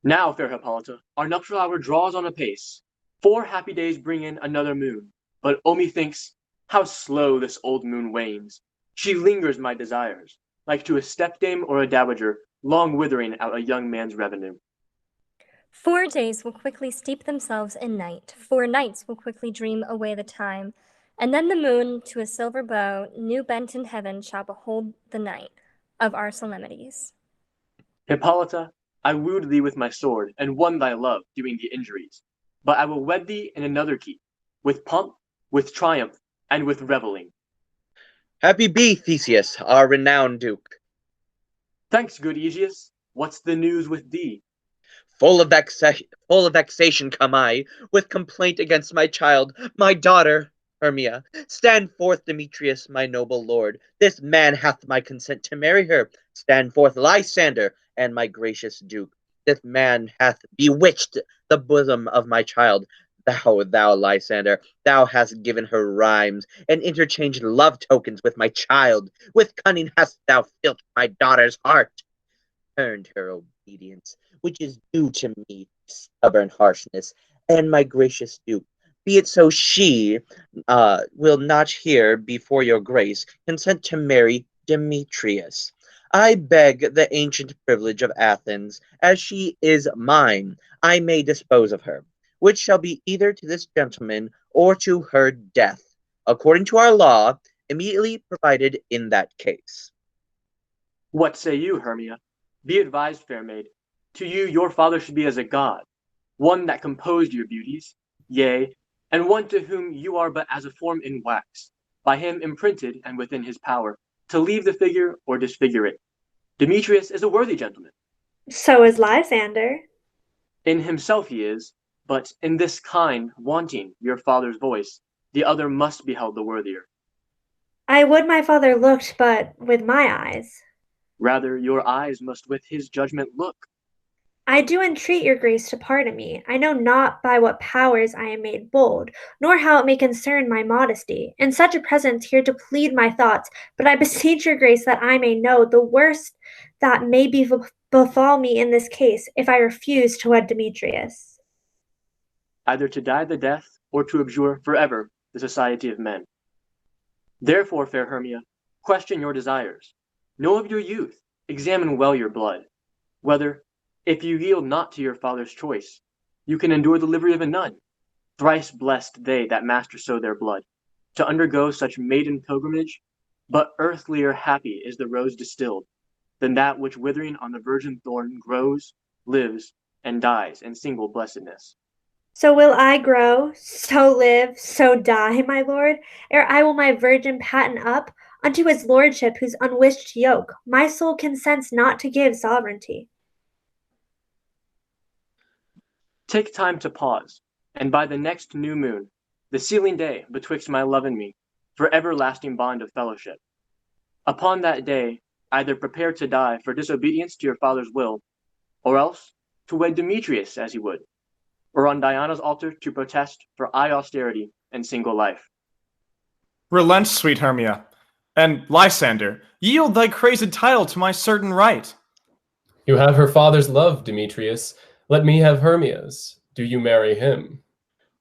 Now, fair Hippolyta, our nuptial hour draws on apace. 4 happy days bring in another moon. But oh, methinks, how slow this old moon wanes. She lingers my desires, like to a stepdame or a dowager, long withering out a young man's revenue. 4 days will quickly steep themselves in night, 4 nights will quickly dream away the time, and then the moon, to a silver bow, new bent in heaven, shall behold the night of our solemnities. Hippolyta, I wooed thee with my sword, and won thy love, doing thee injuries. But I will wed thee in another keep, with pomp, with triumph, and with revelling. Happy be Theseus, our renowned duke. Thanks, good Egeus. What's the news with thee? Full of vexation come I, with complaint against my child, my daughter, Hermia. Stand forth, Demetrius, my noble lord. This man hath my consent to marry her. Stand forth, Lysander, and my gracious duke. This man hath bewitched the bosom of my child. Thou, Lysander, thou hast given her rhymes, and interchanged love tokens with my child. With cunning hast thou filled my daughter's heart. Turned her obedience, which is due to me, stubborn harshness, and my gracious duke. Be it so she will not here before your grace consent to marry Demetrius. I beg the ancient privilege of Athens, as she is mine, I may dispose of her, which shall be either to this gentleman or to her death, according to our law, immediately provided in that case. What say you, Hermia? Be advised, fair maid. To you your father should be as a god, one that composed your beauties, yea, and one to whom you are but as a form in wax, by him imprinted and within his power, to leave the figure or disfigure it. Demetrius is a worthy gentleman. So is Lysander. In himself he is, but in this kind, wanting your father's voice, the other must be held the worthier. I would my father looked but with my eyes. Rather, your eyes must with his judgment look. I do entreat your grace to pardon me. I know not by what powers I am made bold, nor how it may concern my modesty. In such a presence here to plead my thoughts, but I beseech your grace that I may know the worst that may befall me in this case, if I refuse to wed Demetrius. Either to die the death, or to abjure forever the society of men. Therefore, fair Hermia, question your desires. Know of your youth, examine well your blood, whether, if you yield not to your father's choice, you can endure the livery of a nun. Thrice blessed they that master so their blood, to undergo such maiden pilgrimage, but earthlier happy is the rose distilled, than that which withering on the virgin thorn grows, lives, and dies in single blessedness. So will I grow, so live, so die, my lord, ere I will my virgin patent up unto his lordship whose unwished yoke my soul consents not to give sovereignty. Take time to pause, and by the next new moon, the sealing day betwixt my love and me, for everlasting bond of fellowship. Upon that day, either prepare to die for disobedience to your father's will, or else to wed Demetrius as he would, or on Diana's altar to protest for high austerity and single life. Relent, sweet Hermia, and Lysander, yield thy crazed title to my certain right. You have her father's love, Demetrius. Let me have Hermia's. Do you marry him?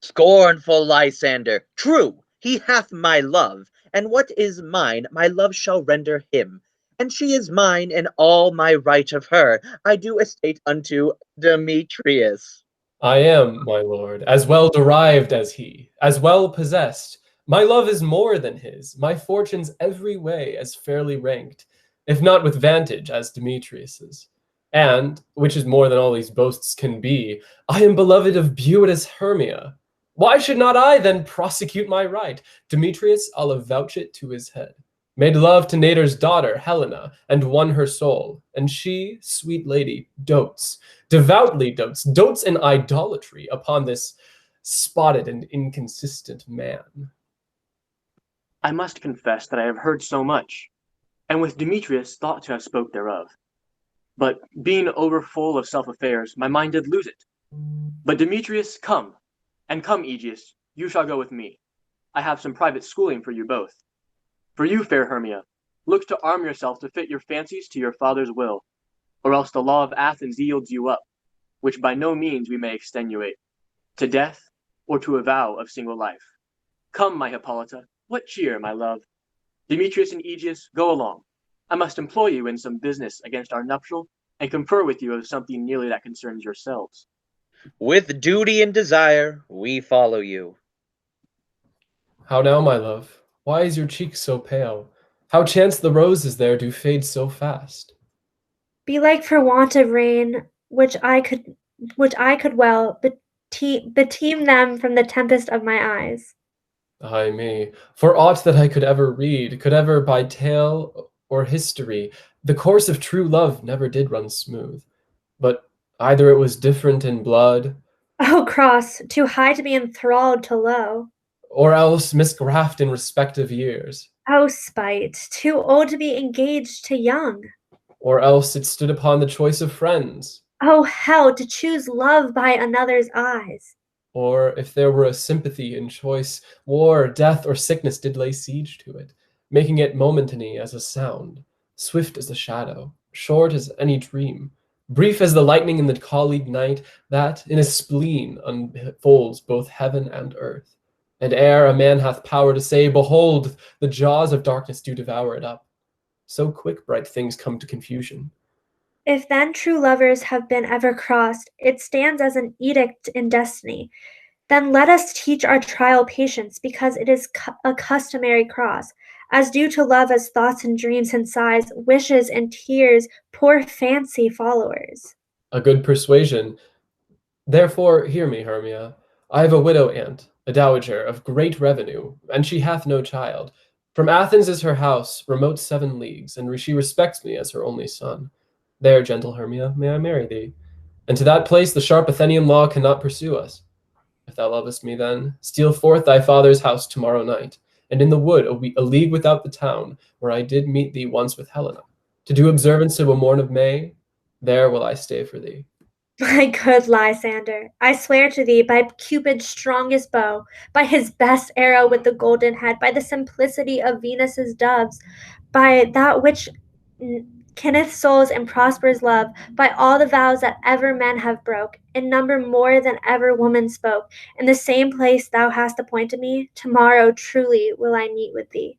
Scornful Lysander, true, he hath my love, and what is mine, my love shall render him. And she is mine, and all my right of her I do estate unto Demetrius. I am, my lord, as well derived as he, as well possessed. My love is more than his, my fortunes every way as fairly ranked, if not with vantage as Demetrius's. And, which is more than all these boasts can be, I am beloved of beauteous Hermia. Why should not I then prosecute my right? Demetrius, I'll avouch it to his head. Made love to Nader's daughter, Helena, and won her soul. And she, sweet lady, dotes, devoutly dotes in idolatry upon this spotted and inconsistent man. I must confess that I have heard so much, and with Demetrius thought to have spoke thereof. But being over full of self-affairs, my mind did lose it. But Demetrius, come, and come, Egeus, you shall go with me. I have some private schooling for you both. For you, fair Hermia, look to arm yourself to fit your fancies to your father's will, or else the law of Athens yields you up. which by no means we may extenuate, to death or to a vow of single life. Come, my Hippolyta, what cheer, my love? Demetrius and Egeus, go along. I must employ you in some business against our nuptial, and confer with you of something nearly that concerns yourselves. With duty and desire, we follow you. How now, my love? Why is your cheek so pale? How chance the roses there do fade so fast? Belike for want of rain, which I could well beteem them from the tempest of my eyes. Ay me, for aught that I could ever read, could ever by tale or history, the course of true love never did run smooth. But either it was different in blood, O cross, too high to be enthralled to low. or else misgraft in respective years, O spite, too old to be engaged to young. or else it stood upon the choice of friends, O hell, to choose love by another's eyes. or if there were a sympathy in choice, war, death, or sickness did lay siege to it, making it momentary as a sound, swift as a shadow, short as any dream, brief as the lightning in the colleague night that in a spleen unfolds both heaven and earth. And ere a man hath power to say, behold, the jaws of darkness do devour it up. So quick bright things come to confusion. If then true lovers have been ever crossed, it stands as an edict in destiny. Then let us teach our trial patience, because it is a customary cross, as due to love as thoughts and dreams and sighs, wishes and tears, poor fancy followers. A good persuasion. Therefore hear me, Hermia. I have a widow aunt, a dowager of great revenue, and she hath no child. From Athens is her house, remote 7 leagues, and she respects me as her only son. There, gentle Hermia, may I marry thee? And to that place the sharp Athenian law cannot pursue us. If thou lovest me then, steal forth thy father's house tomorrow night, and in the wood a league without the town, where I did meet thee once with Helena, to do observance to a morn of May, there will I stay for thee. My good Lysander, I swear to thee by Cupid's strongest bow, by his best arrow with the golden head, by the simplicity of Venus's doves, by that which kenneth souls and prospers love, by all the vows that ever men have broke, in number more than ever woman spoke, in the same place thou hast appointed me, tomorrow truly will I meet with thee.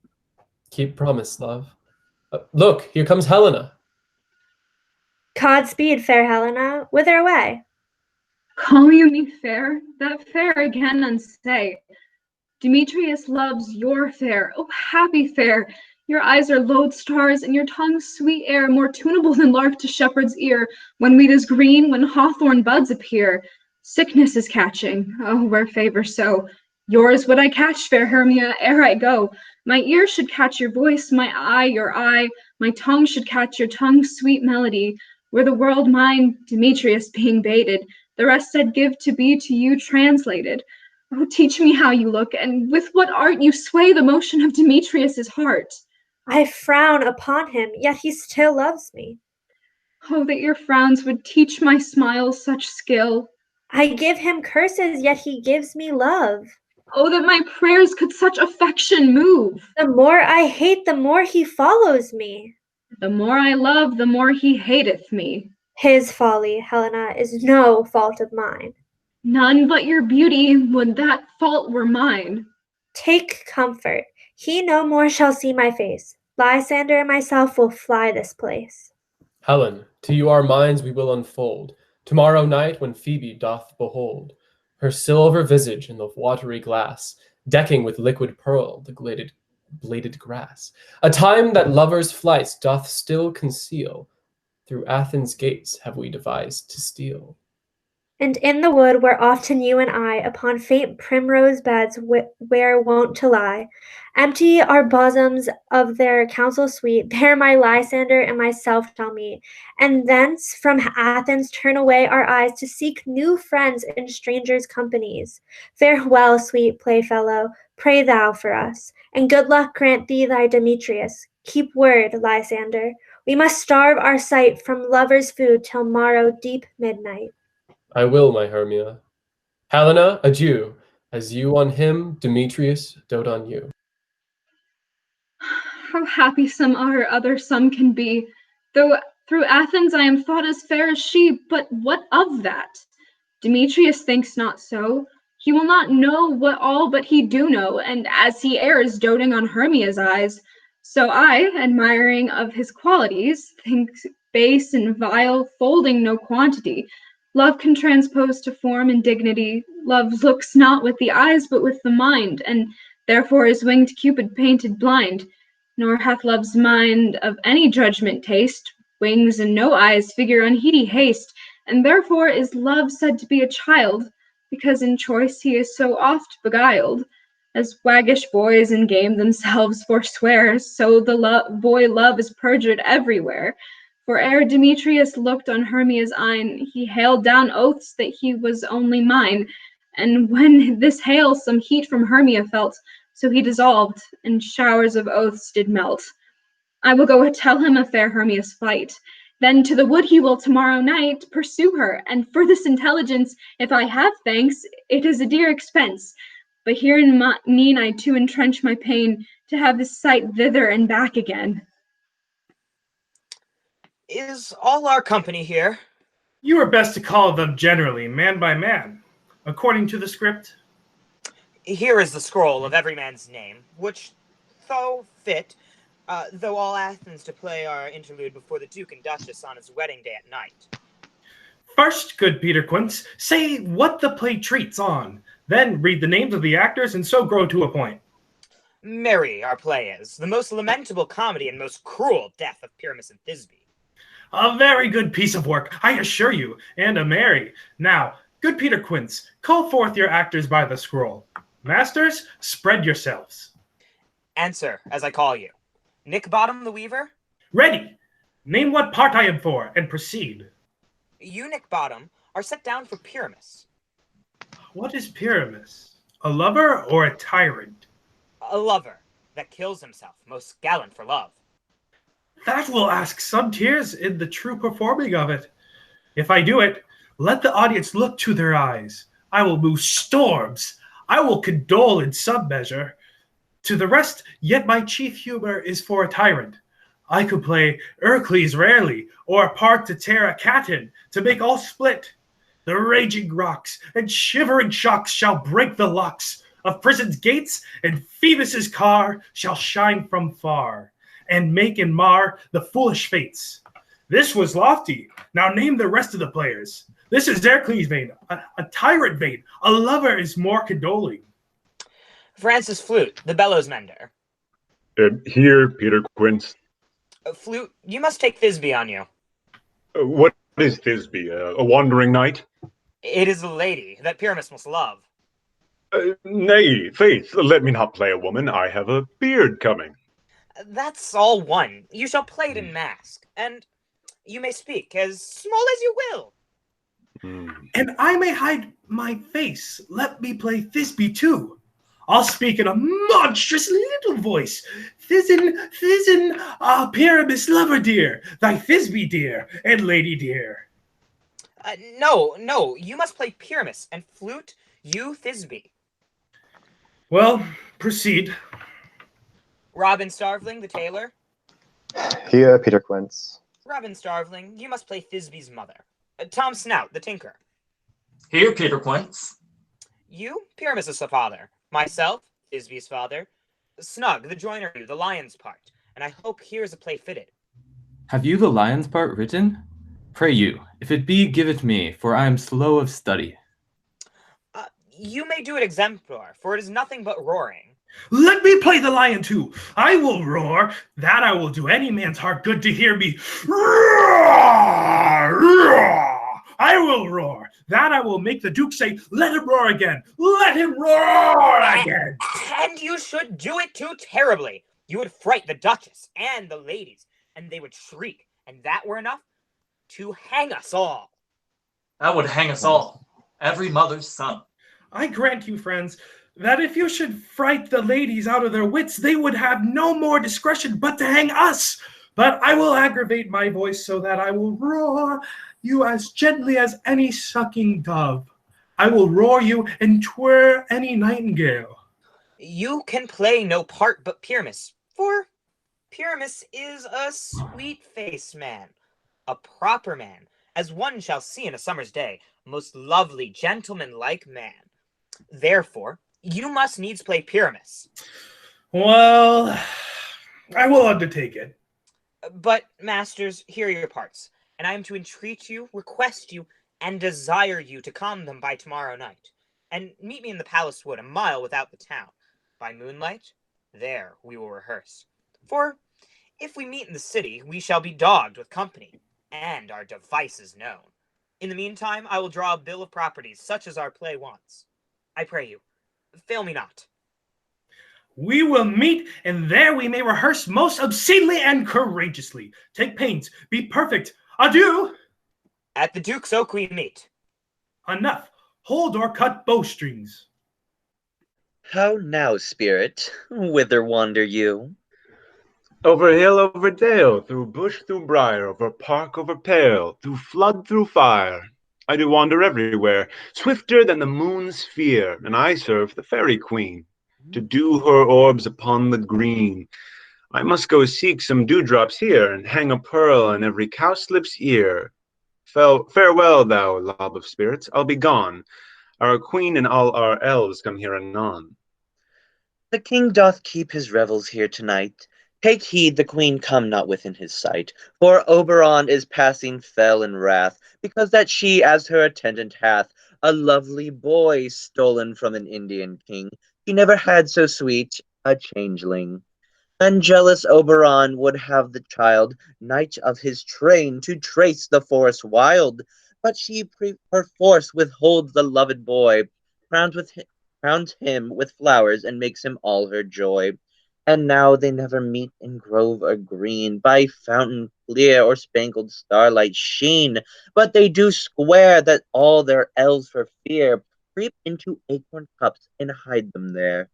Keep promise, love. Look, here comes Helena. Godspeed, fair Helena. Whither away? Call you me fair? That fair again unsay. Demetrius loves your fair, oh happy fair! Your eyes are lodestars, and your tongue's sweet air more tunable than lark to shepherd's ear, when wheat is green, when hawthorn buds appear. Sickness is catching, oh, where favor so. Yours would I catch, fair Hermia, ere I go. My ear should catch your voice, my eye your eye, my tongue should catch your tongue's sweet melody. Were the world mine, Demetrius being baited, the rest I'd give to be to you translated. Oh, teach me how you look, and with what art you sway the motion of Demetrius's heart. I frown upon him, yet he still loves me. Oh, that your frowns would teach my smiles such skill. I give him curses, yet he gives me love. Oh, that my prayers could such affection move. The more I hate, the more he follows me. The more I love, the more he hateth me. His folly, Helena, is no fault of mine. None but your beauty, would that fault were mine. Take comfort. He no more shall see my face. Lysander and myself will fly this place. Helen, to you our minds we will unfold. Tomorrow night when Phoebe doth behold her silver visage in the watery glass, decking with liquid pearl the bladed grass. A time that lovers' flights doth still conceal, through Athens' gates have we devised to steal. And in the wood where often you and I upon faint primrose beds were wont to lie, empty our bosoms of their counsel sweet, there my Lysander and myself shall meet, and thence from Athens turn away our eyes to seek new friends in strangers' companies. Farewell, sweet playfellow, pray thou for us, and good luck grant thee thy Demetrius. Keep word, Lysander, we must starve our sight from lovers' food till morrow deep midnight. I will, my Hermia. Helena, adieu, as you on him, Demetrius, dote on you. How happy some are, other some can be, though Through Athens I am thought as fair as she, but what of that? Demetrius thinks not so. He will not know what all but he do know, and as he errs doting on Hermia's eyes, so I, admiring of his qualities, think base and vile, folding no quantity. Love can transpose to form and dignity. Love looks not with the eyes, but with the mind, and therefore is winged Cupid painted blind. Nor hath love's mind of any judgment taste, wings and no eyes figure unheedy haste, and therefore is love said to be a child, because in choice he is so oft beguiled. As waggish boys in game themselves forswear, so the boy love is perjured everywhere. For ere Demetrius looked on Hermia's eyne, he hailed down oaths that he was only mine, and when this hail some heat from Hermia felt, so he dissolved, and showers of oaths did melt. I will go tell him of fair Hermia's flight. Then to the wood he will tomorrow night pursue her, and for this intelligence, if I have thanks, it is a dear expense. But herein mean I to entrench my pain, to have this sight thither and back again. Is all our company here? You are best to call them generally, man by man, according to the script. Here is the scroll of every man's name, which, though fit, though all Athens to play our interlude before the Duke and Duchess on his wedding day at night. First, good Peter Quince, say what the play treats on. Then read the names of the actors and so grow to a point. Merry our play is, the most lamentable comedy and most cruel death of Pyramus and Thisbe. A very good piece of work, I assure you, and a merry. Now, good Peter Quince, call forth your actors by the scroll. Masters, spread yourselves. Answer, as I call you. Nick Bottom the Weaver? Ready! Name what part I am for, and proceed. You, Nick Bottom, are set down for Pyramus. What is Pyramus? A lover or a tyrant? A lover that kills himself, most gallant for love. That will ask some tears in the true performing of it. If I do it, let the audience look to their eyes. I will move storms. I will condole in some measure. To the rest, yet my chief humor is for a tyrant. I could play Hercules rarely, or a part to tear a cat in, to make all split. The raging rocks and shivering shocks shall break the locks of prison's gates, and Phoebus's car shall shine from far, and make and mar the foolish fates. This was lofty. Now name the rest of the players. This is Hercules' vein, a tyrant vein. A lover is more condoling. Francis Flute, the bellows mender. Here, Peter Quince. Flute, you must take Thisbe on you. What is Thisbe? A wandering knight? It is a lady that Pyramus must love. Nay, faith, let me not play a woman. I have a beard coming. That's all one. You shall play it in mask, and you may speak as small as you will. And I may hide my face. Let me play Thisbe too. I'll speak in a monstrous little voice. Thyssen, Pyramus lover dear, thy Thisbe dear, and lady dear. No, you must play Pyramus, and Flute, you Thisbe. Well, proceed. Robin Starveling, the tailor. Here, Peter Quince. Robin Starveling, you must play Thisbe's mother. Tom Snout, the tinker. Here, Peter Quince. You, Pyramus' father. Myself, Thisbe's father. Snug, the joiner, the lion's part. And I hope here's a play fitted. Have you the lion's part written? Pray you, if it be, give it me, for I am slow of study. You may do it exemplar, for it is nothing but roaring. Let me play the lion too. I will roar. That I will do any man's heart good to hear me. Roar, roar. I will roar. That I will make the Duke say, let him roar again. Let him roar again. And you should do it too terribly. You would fright the Duchess and the ladies, and they would shriek, and that were enough to hang us all. That would hang us all. Every mother's son. I grant you, friends, that if you should fright the ladies out of their wits, they would have no more discretion but to hang us. But I will aggravate my voice so that I will roar you as gently as any sucking dove. I will roar you and twirl any nightingale. You can play no part but Pyramus, for Pyramus is a sweet-faced man. a proper man, as one shall see in a summer's day, most lovely, gentleman-like man. Therefore, you must needs play Pyramus. Well, I will undertake it. But, masters, here are your parts, and I am to entreat you, request you, and desire you to come them by tomorrow night, and meet me in the palace wood a mile without the town. By moonlight, there we will rehearse. For if we meet in the city, we shall be dogged with company, and our devices known. In the meantime, I will draw a bill of properties, such as our play wants. I pray you, fail me not. We will meet, and there we may rehearse most obscenely and courageously. Take pains, be perfect. Adieu! At the Duke's Oak we meet. Enough. Hold or cut bowstrings. How now, spirit? Whither wander you? Over hill, over dale, through bush, through briar, over park, over pale, through flood, through fire. I do wander everywhere, swifter than the moon's sphere, and I serve the fairy queen, to dew her orbs upon the green. I must go seek some dewdrops here, and hang a pearl in every cowslip's ear. Farewell, thou lob of spirits, I'll be gone. Our queen and all our elves come here anon. The king doth keep his revels here tonight. Take heed the queen come not within his sight, for Oberon is passing fell in wrath, because that she as her attendant hath a lovely boy stolen from an Indian king. She never had so sweet a changeling. And jealous Oberon would have the child, knight of his train, to trace the forest wild. But she perforce withholds the loved boy, crowns him with flowers, and makes him all her joy. And now they never meet in grove or green, by fountain clear or spangled starlight sheen, but they do swear that all their elves for fear creep into acorn cups and hide them there.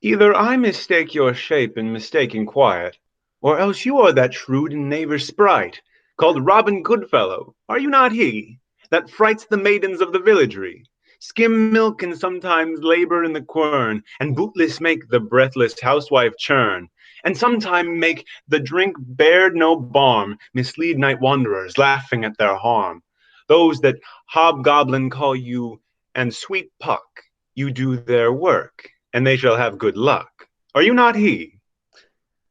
Either I mistake your shape in mistaken quiet, or else you are that shrewd and neighbor sprite, called Robin Goodfellow, are you not he, that frights the maidens of the villagery, skim milk and sometimes labor in the quern, and bootless make the breathless housewife churn, and sometime make the drink bear no balm, mislead night wanderers, laughing at their harm. Those that hobgoblin call you, and sweet Puck, you do their work, and they shall have good luck. Are you not he?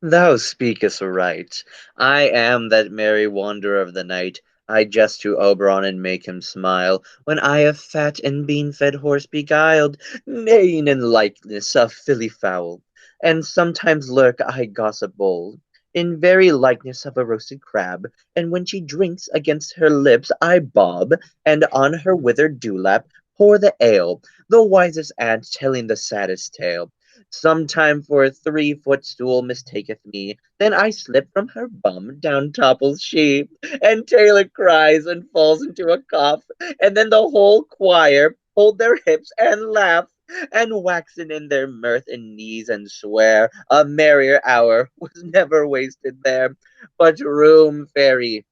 Thou speakest right. I am that merry wanderer of the night. I jest to Oberon and make him smile, when I a fat and bean-fed horse beguiled, neighing in likeness of filly fowl, and sometimes lurk I gossip bold, in very likeness of a roasted crab, and when she drinks against her lips I bob, and on her withered dewlap pour the ale, the wisest aunt telling the saddest tale. Sometime for a 3-foot-stool mistaketh me, then I slip from her bum, down topples she, and Taylor cries and falls into a cough, and then the whole choir hold their hips and laugh, and waxen in their mirth and knees and swear a merrier hour was never wasted there. But room, fairy,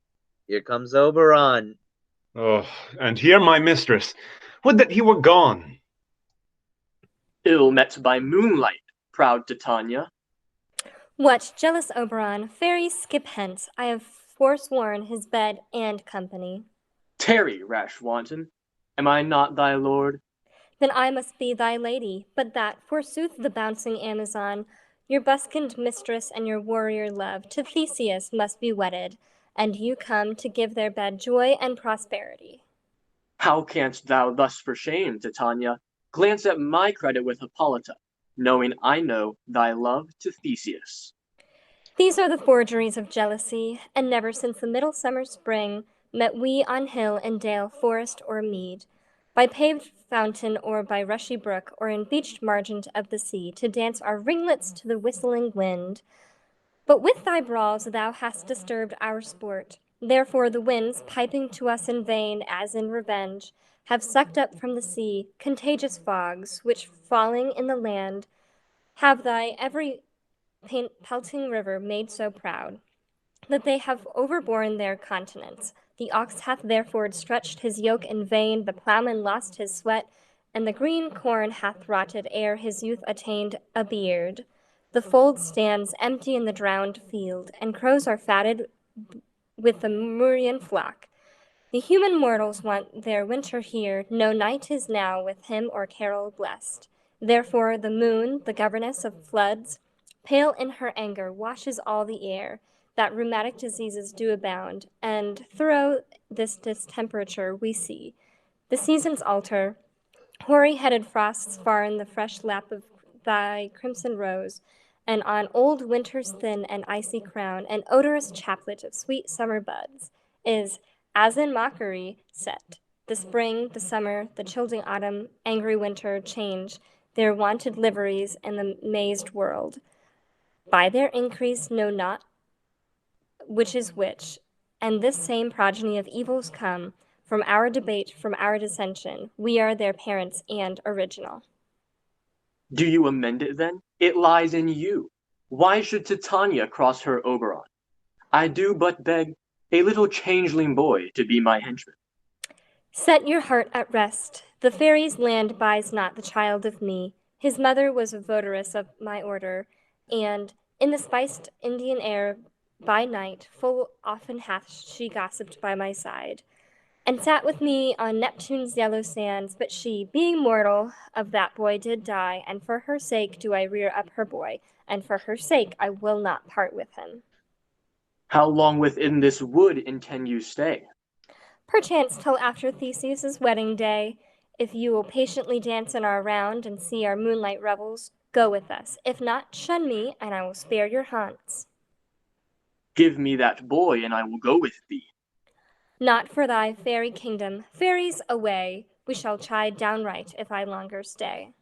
here comes Oberon. Oh, and here my mistress. Would that he were gone. Ill met by moonlight, proud Titania. What, jealous Oberon, fairy, skip hence. I have forsworn his bed and company. Tarry, rash wanton. Am I not thy lord? Then I must be thy lady, but that, forsooth, the bouncing Amazon, your buskined mistress and your warrior love, to Theseus must be wedded, and you come to give their bed joy and prosperity. How canst thou thus for shame, Titania, glance at my credit with Hippolyta, knowing I know thy love to Theseus? These are the forgeries of jealousy, and never since the middle summer spring met we on hill and dale, forest or mead, by paved fountain or by rushy brook, or in beached margent of the sea, to dance our ringlets to the whistling wind. But with thy brawls thou hast disturbed our sport. Therefore the winds, piping to us in vain, as in revenge, have sucked up from the sea contagious fogs, which, falling in the land, have thy every pelting river made so proud, that they have overborne their continents. The ox hath therefore stretched his yoke in vain, the ploughman lost his sweat, and the green corn hath rotted ere his youth attained a beard. The fold stands empty in the drowned field, and crows are fatted with the Murian flock. The human mortals want their winter here, no night is now with him or carol blessed. Therefore the moon, the governess of floods, pale in her anger, washes all the air, that rheumatic diseases do abound, and through this distemperature we see the seasons alter, hoary-headed frosts far in the fresh lap of thy crimson rose, and on old winter's thin and icy crown, an odorous chaplet of sweet summer buds, is, as in mockery, set. The spring, the summer, the chilling autumn, angry winter, change their wonted liveries in the mazed world. By their increase know not which is which, and this same progeny of evils come from our debate, from our dissension. We are their parents and original. Do you amend it then? It lies in you. Why should Titania cross her Oberon? I do but beg a little changeling boy to be my henchman. Set your heart at rest. The fairies' land buys not the child of me. His mother was a votaress of my order, and in the spiced Indian air by night full often hath she gossiped by my side, and sat with me on Neptune's yellow sands, but she, being mortal, of that boy did die, and for her sake do I rear up her boy, and for her sake I will not part with him. How long within this wood intend you stay? Perchance till after Theseus' wedding day. If you will patiently dance in our round and see our moonlight revels, go with us. If not, shun me, and I will spare your haunts. Give me that boy, and I will go with thee. Not for thy fairy kingdom. Fairies, away. We shall chide downright if I longer stay.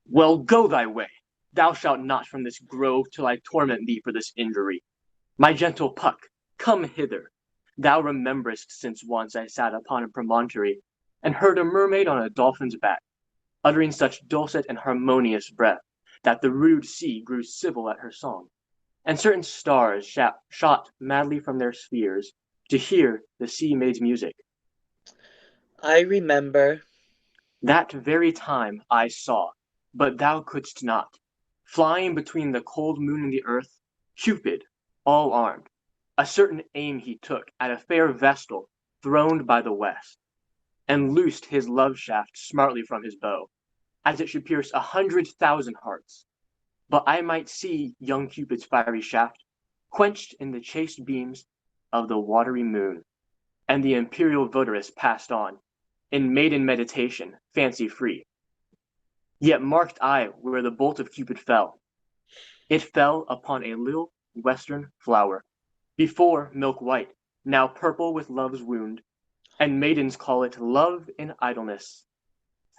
Well, go thy way. Thou shalt not from this grove till I torment thee for this injury. My gentle Puck, come hither. Thou rememberest since once I sat upon a promontory, and heard a mermaid on a dolphin's back, uttering such dulcet and harmonious breath, that the rude sea grew civil at her song, and certain stars shot madly from their spheres, to hear the sea maid's music. I remember. That very time I saw, but thou couldst not, flying between the cold moon and the earth, Cupid, all armed. A certain aim he took at a fair vestal throned by the west, and loosed his love shaft smartly from his bow, as it should pierce 100,000 hearts. But I might see young Cupid's fiery shaft quenched in the chaste beams of the watery moon, and the imperial votaress passed on, in maiden meditation, fancy free. Yet marked I where the bolt of Cupid fell. It fell upon a little western flower, before milk white, now purple with love's wound, and maidens call it love in idleness.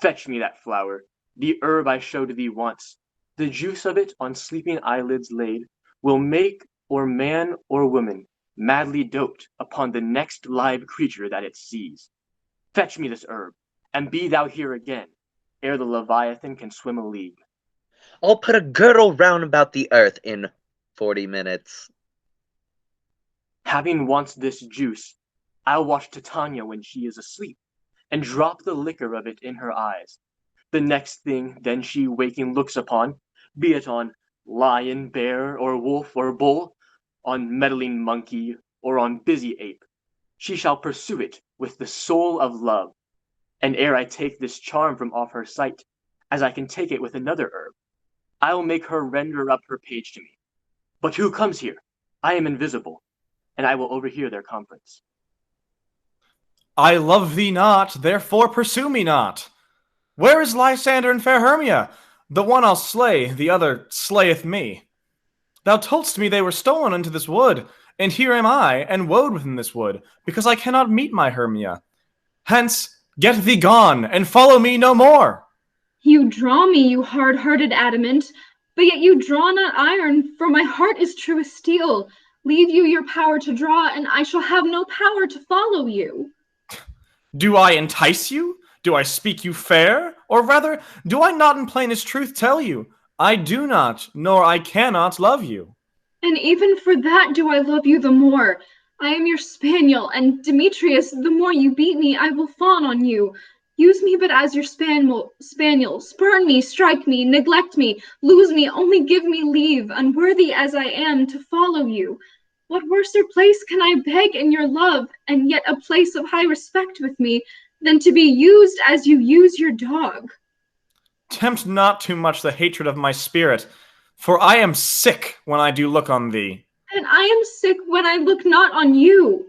Fetch me that flower, the herb I showed thee once. The juice of it on sleeping eyelids laid will make or man or woman madly dote upon the next live creature that it sees. Fetch me this herb, and be thou here again, ere the Leviathan can swim a league. I'll put a girdle round about the earth in 40 minutes. Having once this juice, I'll watch Titania when she is asleep, and drop the liquor of it in her eyes. The next thing then she waking looks upon, be it on lion, bear, or wolf, or bull, on meddling monkey, or on busy ape, she shall pursue it with the soul of love. And ere I take this charm from off her sight, as I can take it with another herb, I will make her render up her page to me. But who comes here? I am invisible, and I will overhear their conference. I love thee not, therefore pursue me not. Where is Lysander and fair Hermia? The one I'll slay, the other slayeth me. Thou toldst me they were stolen into this wood, and here am I, and woed within this wood, because I cannot meet my Hermia. Hence, get thee gone, and follow me no more. You draw me, you hard-hearted adamant, but yet you draw not iron, for my heart is true as steel. Leave you your power to draw, and I shall have no power to follow you. Do I entice you? Do I speak you fair? Or rather, do I not in plainest truth tell you, I do not, nor I cannot love you? And even for that do I love you the more. I am your spaniel, and Demetrius, the more you beat me, I will fawn on you. Use me but as your spaniel. Spurn me, strike me, neglect me, lose me, only give me leave, unworthy as I am, to follow you. What worser place can I beg in your love, and yet a place of high respect with me, than to be used as you use your dog? Tempt not too much the hatred of my spirit, for I am sick when I do look on thee. And I am sick when I look not on you.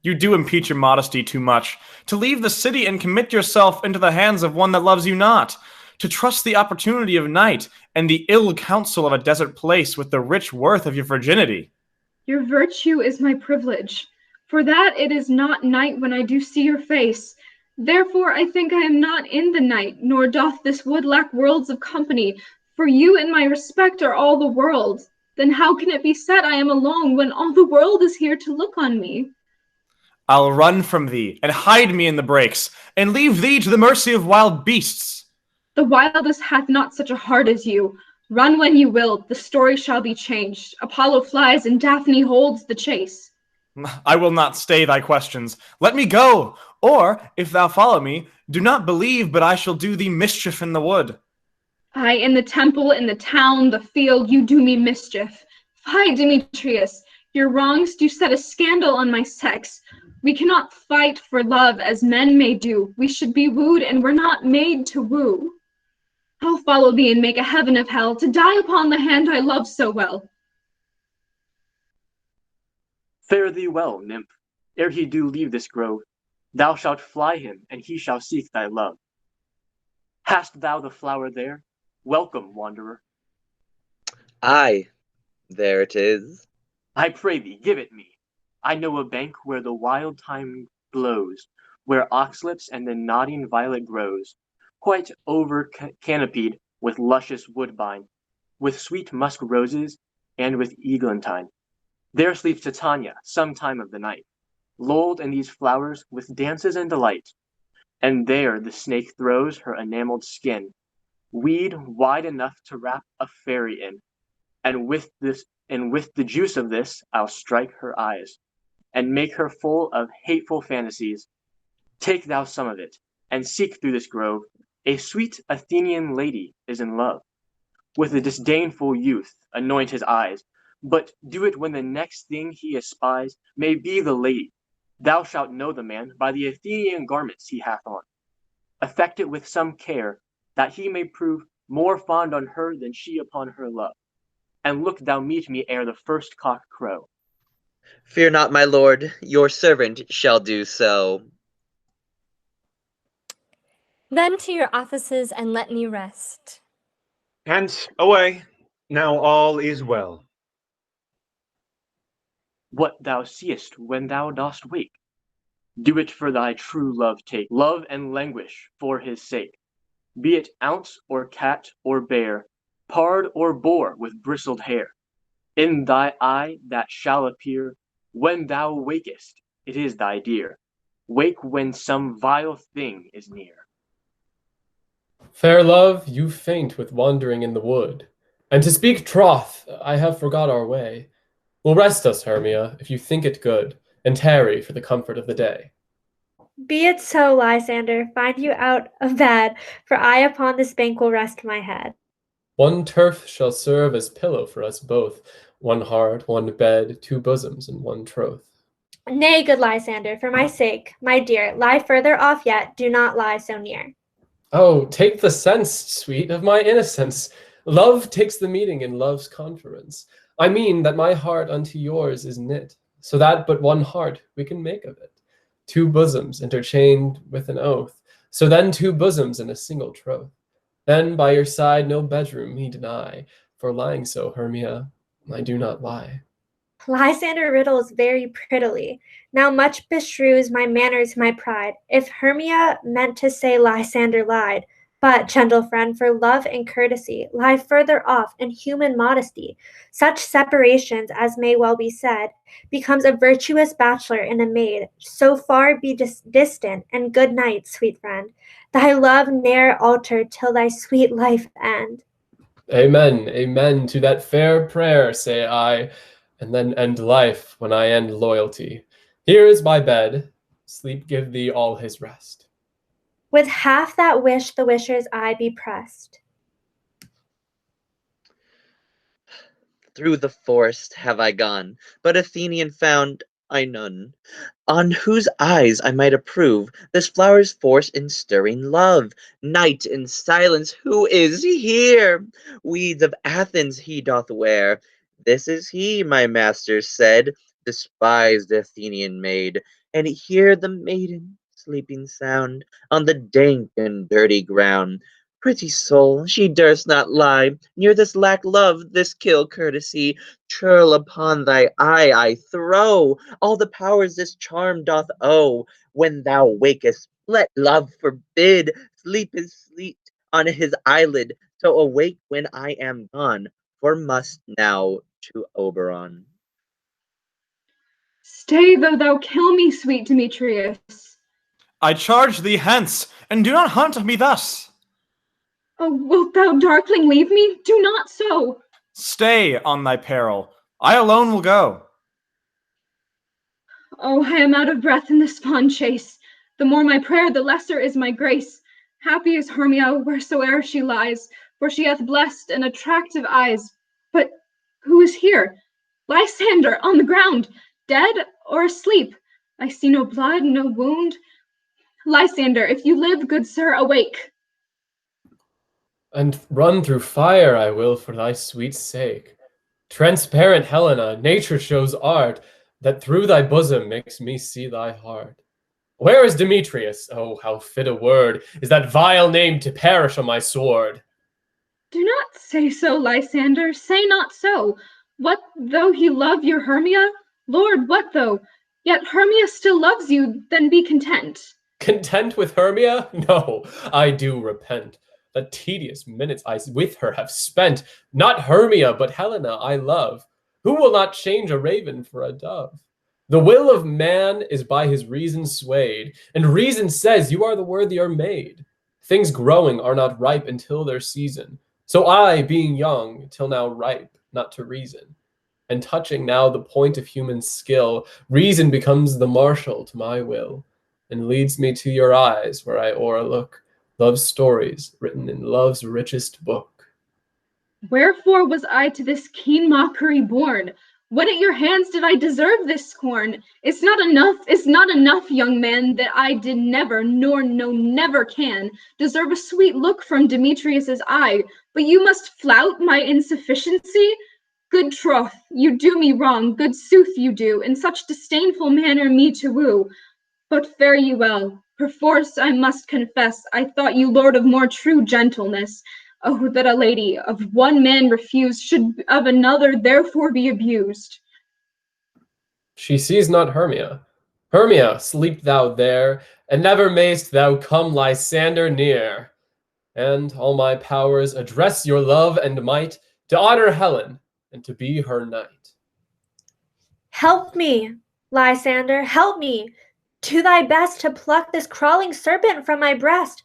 You do impeach your modesty too much, to leave the city and commit yourself into the hands of one that loves you not, to trust the opportunity of night and the ill counsel of a desert place with the rich worth of your virginity. Your virtue is my privilege. For that it is not night when I do see your face. Therefore I think I am not in the night, nor doth this wood lack worlds of company, for you and my respect are all the world. Then how can it be said I am alone when all the world is here to look on me? I'll run from thee, and hide me in the brakes, and leave thee to the mercy of wild beasts. The wildest hath not such a heart as you. Run when you will, the story shall be changed. Apollo flies, and Daphne holds the chase. I will not stay thy questions. Let me go, or, if thou follow me, do not believe but I shall do thee mischief in the wood. Aye, in the temple, in the town, the field, you do me mischief. Fie, Demetrius, your wrongs do set a scandal on my sex. We cannot fight for love as men may do. We should be wooed, and we're not made to woo. I'll follow thee and make a heaven of hell, to die upon the hand I love so well. Fare thee well, nymph, ere he do leave this grove. Thou shalt fly him, and he shall seek thy love. Hast thou the flower there? Welcome, wanderer. Aye, there it is. I pray thee, give it me. I know a bank where the wild thyme blows, where oxlips and the nodding violet grows, quite over canopied with luscious woodbine, with sweet musk roses, and with eglantine. There sleeps Titania some time of the night, lulled in these flowers with dances and delight. And there the snake throws her enameled skin, weed wide enough to wrap a fairy in, and with the juice of this I'll strike her eyes, and make her full of hateful fantasies. Take thou some of it, and seek through this grove. A sweet Athenian lady is in love. With a disdainful youth anoint his eyes, but do it when the next thing he espies may be the lady. Thou shalt know the man by the Athenian garments he hath on. Affect it with some care, that he may prove more fond on her than she upon her love. And look thou meet me ere the first cock crow. Fear not, my lord, your servant shall do so. Then to your offices and let me rest. Hence, away. Now all is well. What thou seest when thou dost wake, do it for thy true love take. Love and languish for his sake. Be it ounce or cat or bear, pard or boar with bristled hair. In thy eye that shall appear, when thou wakest, it is thy dear. Wake when some vile thing is near. Fair love, you faint with wandering in the wood, and to speak troth, I have forgot our way. Will rest us, Hermia, if you think it good, and tarry for the comfort of the day. Be it so, Lysander, find you out of bed, for I upon this bank will rest my head. One turf shall serve as pillow for us both, one heart, one bed, two bosoms, and one troth. Nay, good Lysander, for my sake, my dear, lie further off yet, do not lie so near. Oh, take the sense, sweet, of my innocence. Love takes the meeting in love's conference. I mean that my heart unto yours is knit, so that but one heart we can make of it. Two bosoms interchained with an oath, so then two bosoms in a single troth. Then by your side no bedroom he deny, for lying so, Hermia, I do not lie. Lysander riddles very prettily. Now much beshrews my manners my pride, if Hermia meant to say Lysander lied. But, gentle friend, for love and courtesy, lie further off in human modesty. Such separations, as may well be said, becomes a virtuous bachelor and a maid. So far be distant, and good night, sweet friend. Thy love ne'er alter till thy sweet life end. Amen, amen to that fair prayer, say I, and then end life when I end loyalty. Here is my bed, sleep give thee all his rest. With half that wish the wisher's eye be pressed. through the forest have I gone, but Athenian found I none, on whose eyes I might approve this flower's force in stirring love. Night in silence, who is here? Weeds of Athens he doth wear. This is he, my master said, despised Athenian maid, and hear the maiden sleeping sound on the dank and dirty ground. Pretty soul, she durst not lie near this lack love, this kill courtesy. Churl upon thy eye I throw all the powers this charm doth owe. When thou wakest, let love forbid. Sleep is sleep on his eyelid, so awake when I am gone, for must now to Oberon. Stay, though thou kill me, sweet Demetrius. I charge thee hence, and do not hunt me thus. Oh, wilt thou, darkling, leave me? Do not so. Stay on thy peril. I alone will go. Oh, I am out of breath in this fond chase. The more my prayer, the lesser is my grace. Happy is Hermia wheresoe'er she lies, for she hath blessed and attractive eyes. But who is here? Lysander, on the ground, dead or asleep? I see no blood, no wound. Lysander, if you live, good sir, awake. And run through fire I will for thy sweet sake. Transparent Helena, nature shows art, that through thy bosom makes me see thy heart. Where is Demetrius? Oh, how fit a word is that vile name to perish on my sword. Do not say so, Lysander, say not so. What though he love your Hermia? Lord, what though? Yet Hermia still loves you, then be content. Content with Hermia? No, I do repent. The tedious minutes I with her have spent, not Hermia, but Helena I love. Who will not change a raven for a dove? The will of man is by his reason swayed, and reason says you are the worthier maid. Things growing are not ripe until their season. So I, being young, till now ripe, not to reason. And touching now the point of human skill, reason becomes the marshal to my will, and leads me to your eyes, where I o'erlook love's stories written in love's richest book. Wherefore was I to this keen mockery born? What at your hands did I deserve this scorn? It's not enough, young man, that I did never, nor no never can, deserve a sweet look from Demetrius's eye, but you must flout my insufficiency? Good troth, you do me wrong, good sooth you do, in such disdainful manner me to woo. But fare ye well, perforce I must confess, I thought you lord of more true gentleness. Oh, that a lady of one man refused should of another therefore be abused. She sees not Hermia. Hermia, sleep thou there, and never mayst thou come Lysander near. And all my powers address your love and might to honor Helen and to be her knight. Help me, Lysander, help me. Do thy best to pluck this crawling serpent from my breast.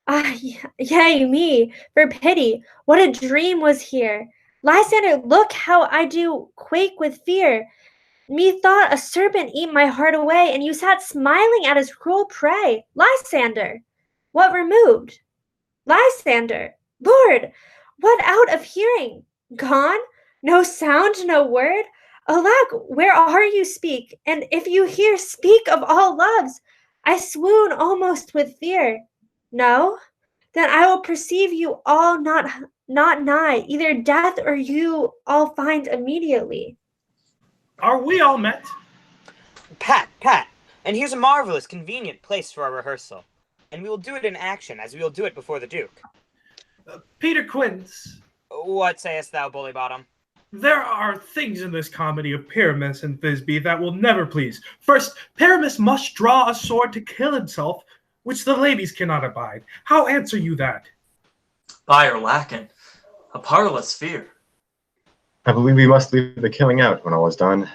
Ah, yea, me, for pity, what a dream was here. Lysander, look how I do quake with fear. Methought a serpent eat my heart away, and you sat smiling at his cruel prey. Lysander, what removed? Lysander, Lord, what out of hearing? Gone? No sound, no word? Alack, where are you? Speak, and if you hear, speak of all loves. I swoon almost with fear. No? Then I will perceive you all not nigh, either death or you all find immediately. Are we all met? Pat, and here's a marvelous, convenient place for our rehearsal. And we will do it in action, as we will do it before the Duke. Peter Quince. What sayest thou, Bully Bottom? There are things in this comedy of Pyramus and Thisbe that will never please. First, Pyramus must draw a sword to kill himself, which the ladies cannot abide. How answer you that? By or lacking, a parlous fear. I believe we must leave the killing out when all is done.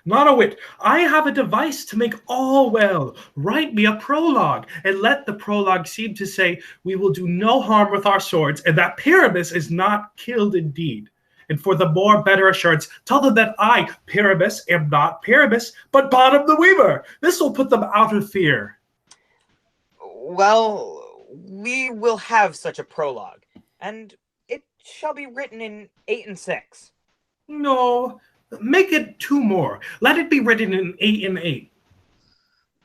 Not a whit. I have a device to make all well. Write me a prologue, and let the prologue seem to say, we will do no harm with our swords, and that Pyramus is not killed indeed. And for the more better assurance, tell them that I, Pyramus, am not Pyramus, but Bottom the Weaver. This will put them out of fear. Well, we will have such a prologue, and it shall be written in 8 and 6. No, make it 2 more. Let it be written in 8 and 8.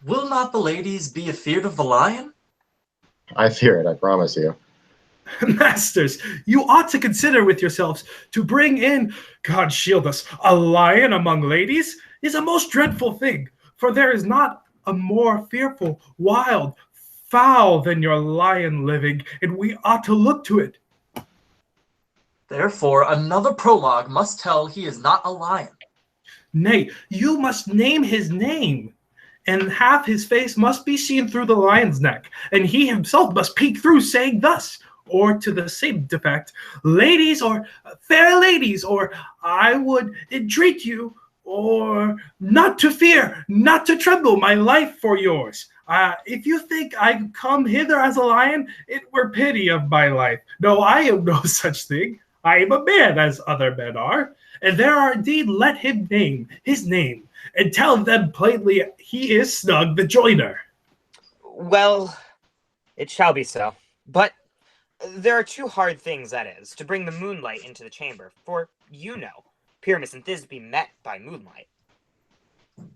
Will not the ladies be afeard of the lion? I fear it, I promise you. Masters, you ought to consider with yourselves to bring in, God shield us, a lion among ladies is a most dreadful thing, for there is not a more fearful, wild, foul than your lion living, and we ought to look to it. Therefore, another prologue must tell he is not a lion. Nay, you must name his name, and half his face must be seen through the lion's neck, and he himself must peek through, saying thus, or to the same effect, ladies, or fair ladies, or I would entreat you, or not to fear, not to tremble, my life for yours. If you think I come hither as a lion, it were pity of my life. No, I am no such thing. I am a man, as other men are, and there are indeed let him name his name, and tell them plainly he is Snug the joiner. Well, it shall be so. But there are 2 hard things, that is, to bring the moonlight into the chamber, for you know, Pyramus and Thisbe met by moonlight.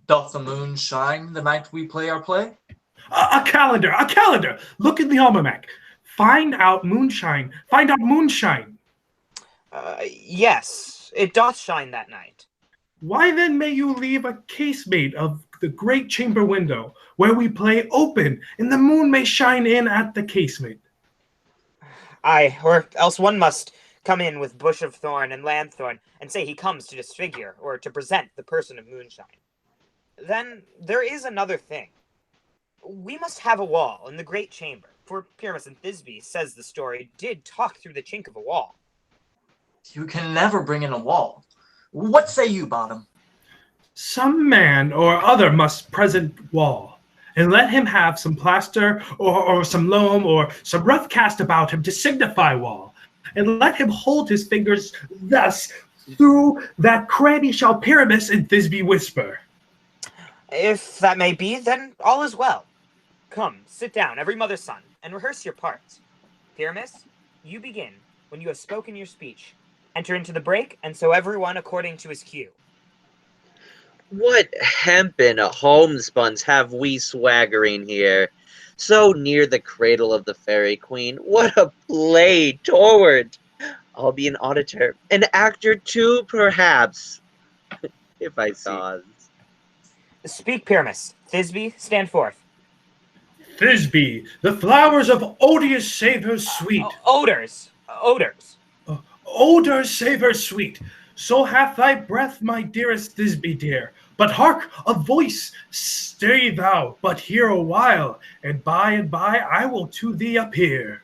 Doth the moon shine the night we play our play? A calendar, a calendar! Look in the almanac. Find out moonshine. Find out moonshine. Yes, it doth shine that night. Why then may you leave a casement of the great chamber window, where we play open, and the moon may shine in at the casement? Aye, or else one must come in with bush of thorn and lanthorn, and say he comes to disfigure, or to present the person of moonshine. Then there is another thing. We must have a wall in the great chamber, for Pyramus and Thisbe, says the story, did talk through the chink of a wall. You can never bring in a wall. What say you, Bottom? Some man or other must present wall, and let him have some plaster, or some loam, or some rough cast about him to signify wall, and let him hold his fingers thus, through that cranny shall Pyramus and Thisbe whisper. If that may be, then all is well. Come, sit down, every mother's son, and rehearse your parts. Pyramus, you begin when you have spoken your speech. Enter into the break, and so everyone according to his cue. What hempen homespuns have we swaggering here? So near the cradle of the fairy queen, what a play toward! I'll be an auditor, an actor too, perhaps, if I saw. Speak, Pyramus. Thisbe, stand forth. Thisbe, the flowers of odious savor sweet. Odors. Odors savor sweet. So hath thy breath, my dearest Thisbe dear. But hark, a voice, stay thou but here a while, and by I will to thee appear.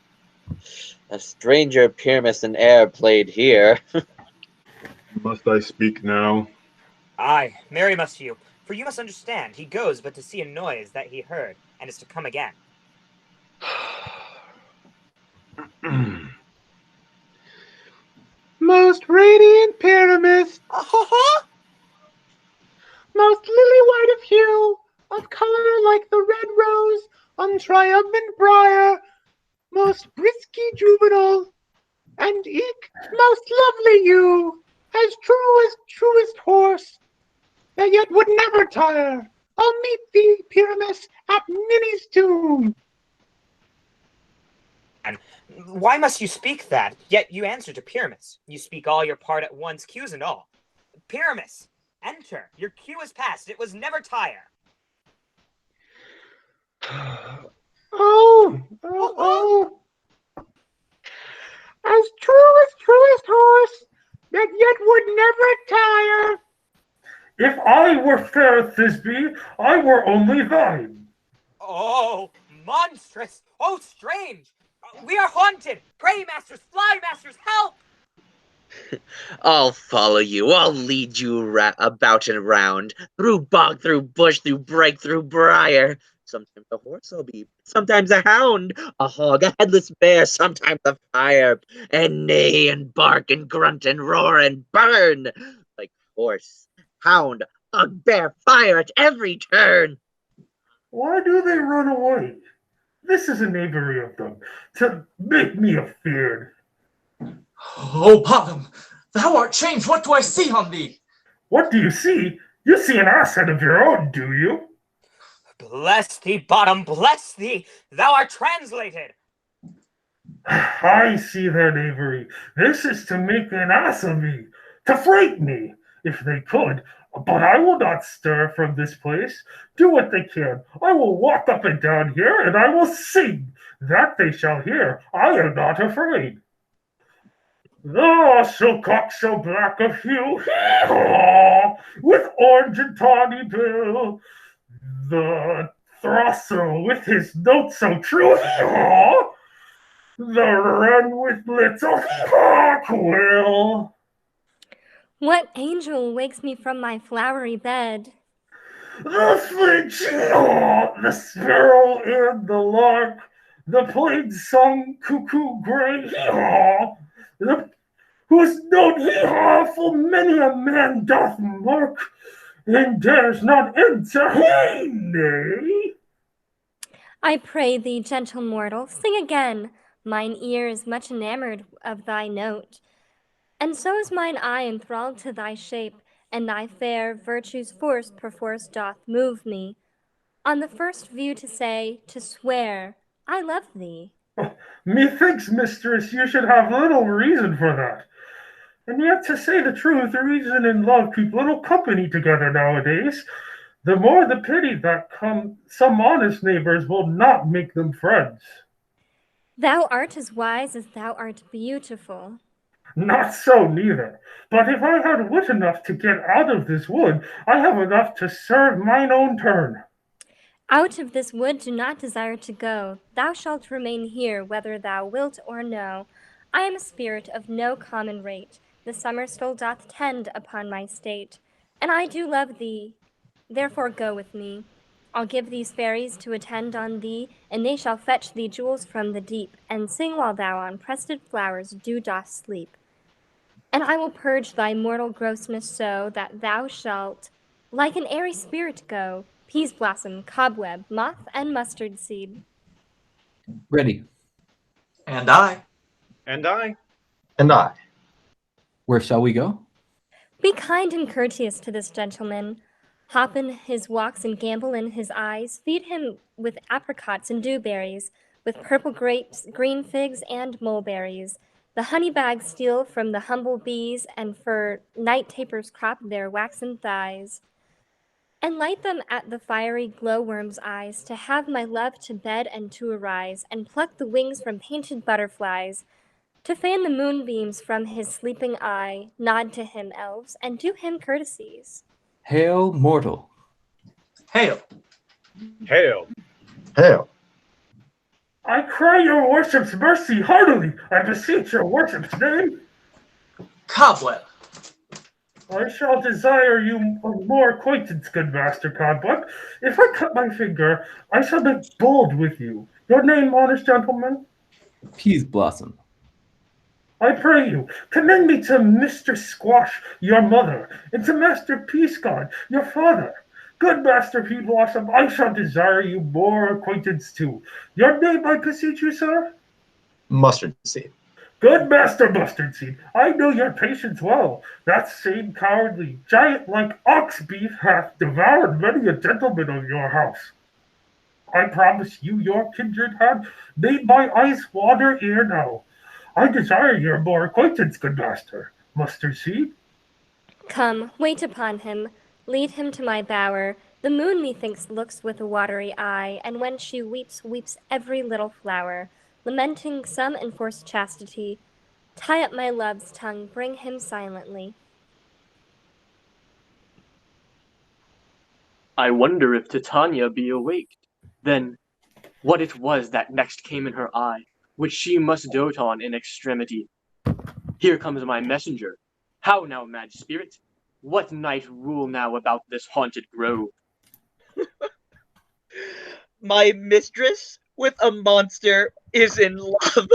A stranger Pyramus and air played here. Must I speak now? Aye, marry must you, for you must understand, he goes but to see a noise that he heard, and is to come again. Most radiant Pyramus, most lily-white of hue, of color like the red rose on triumphant briar, most brisky juvenile, and eke most lovely you, as true as truest horse, that yet would never tire. I'll meet thee, Pyramus, at Ninny's tomb. And why must you speak that? Yet you answer to Pyramus. You speak all your part at once, cues and all. Pyramus, enter. Your cue is past. It was never tire. Oh. As true as truest horse, that yet would never tire. If I were fair, Thisbe, I were only thine. Oh, monstrous! Oh, strange! We are haunted! Pray, masters, fly, masters, help! I'll follow you. I'll lead you about and round, through bog, through bush, through brake, through briar. Sometimes a horse I'll be, sometimes a hound, a hog, a headless bear, sometimes a fire, and neigh and bark and grunt and roar and burn like horse, hound, hog, bear, fire at every turn. Why do they run away? This is a knavery of them, to make me afeard. Oh, bottom, thou art changed. What do I see on thee? What do you see? You see an asshead of your own, do you? Bless thee, bottom, bless thee! Thou art translated! I see their knavery. This is to make an ass of me, to fright me, if they could. But I will not stir from this place. Do what they can. I will walk up and down here, and I will sing. That they shall hear. I am not afraid. Ah, so cock so black of hue, hee-haw, with orange and tawny bill. The throstle with his note so true, hee-haw. The wren with little hee-haw quill. What angel wakes me from my flowery bed? The finch, hee-haw, the sparrow and the lark, the plain-sung cuckoo gray, hee-haw, whose note hee-haw full many a man doth mark, and dares not enter, hey, nay. I pray thee, gentle mortal, sing again. Mine ear is much enamored of thy note, and so is mine eye enthralled to thy shape, and thy fair virtue's force perforce doth move me, on the first view to say, to swear, I love thee. Methinks, mistress, you should have little reason for that. And yet, to say the truth, reason and love keep little company together nowadays. The more the pity that some honest neighbors will not make them friends. Thou art as wise as thou art beautiful. Not so, neither. But if I had wit enough to get out of this wood, I have enough to serve mine own turn. Out of this wood do not desire to go. Thou shalt remain here, whether thou wilt or no. I am a spirit of no common rate. The summer still doth tend upon my state, and I do love thee. Therefore go with me. I'll give these fairies to attend on thee, and they shall fetch thee jewels from the deep, and sing while thou on pressed flowers dost sleep. And I will purge thy mortal grossness so that thou shalt, like an airy spirit, go. Peaseblossom, Cobweb, Moth, and Mustardseed. Ready. And I. And I. And I. Where shall we go? Be kind and courteous to this gentleman. Hop in his walks and gambol in his eyes. Feed him with apricots and dewberries, with purple grapes, green figs, and mulberries. The honey bags steal from the humble bees, and for night tapers crop their waxen thighs. And light them at the fiery glowworm's eyes, to have my love to bed and to arise, and pluck the wings from painted butterflies, to fan the moonbeams from his sleeping eye. Nod to him, elves, and do him courtesies. Hail, mortal. Hail. Hail. Hail. I cry your worship's mercy heartily. I beseech your worship's name. Cobweb. I shall desire you more acquaintance, good master Cobweb. If I cut my finger, I shall make bold with you. Your name, honest gentleman? Peaseblossom. I pray you, commend me to Mr. Squash, your mother, and to Master Peascod, your father. Good Master Peaseblossom, I shall desire you more acquaintance too. Your name, I beseech you, sir? Mustardseed. Good Master Mustardseed, I know your patience well. That same cowardly, giant-like ox beef hath devoured many a gentleman of your house. I promise you your kindred have made my eyes water ere now. I desire your more acquaintance, good master. Mustardseed? Come, wait upon him. Lead him to my bower. The moon, methinks, looks with a watery eye, and when she weeps, weeps every little flower, lamenting some enforced chastity. Tie up my love's tongue, bring him silently. I wonder if Titania be awaked. Then, what it was that next came in her eye, which she must dote on in extremity. Here comes my messenger. How now, mad spirit? What night rule now about this haunted grove? My mistress with a monster is in love.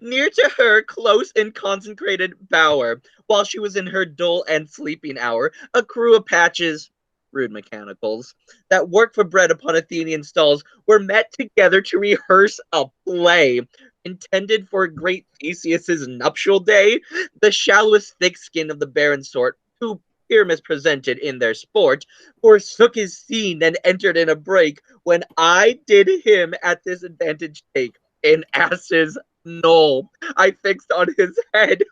Near to her close and consecrated bower, while she was in her dull and sleeping hour, a crew of patches, rude mechanicals, that work for bread upon Athenian stalls, were met together to rehearse a play. intended for great Theseus's nuptial day, the shallowest thick skin of the barren sort, who Pyramus presented in their sport, forsook his scene and entered in a break, when I did him at this advantage take, an ass's knoll I fixed on his head.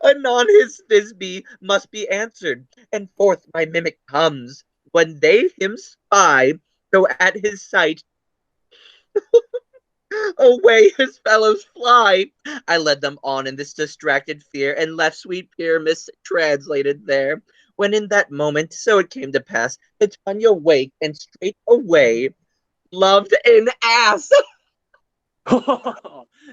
Anon his Thisbe must be answered, and forth my mimic comes, when they him spy, so at his sight away his fellows fly. I led them on in this distracted fear, and left sweet Pyramus translated there. When in that moment, so it came to pass, Titania waked, and straight away loved an ass.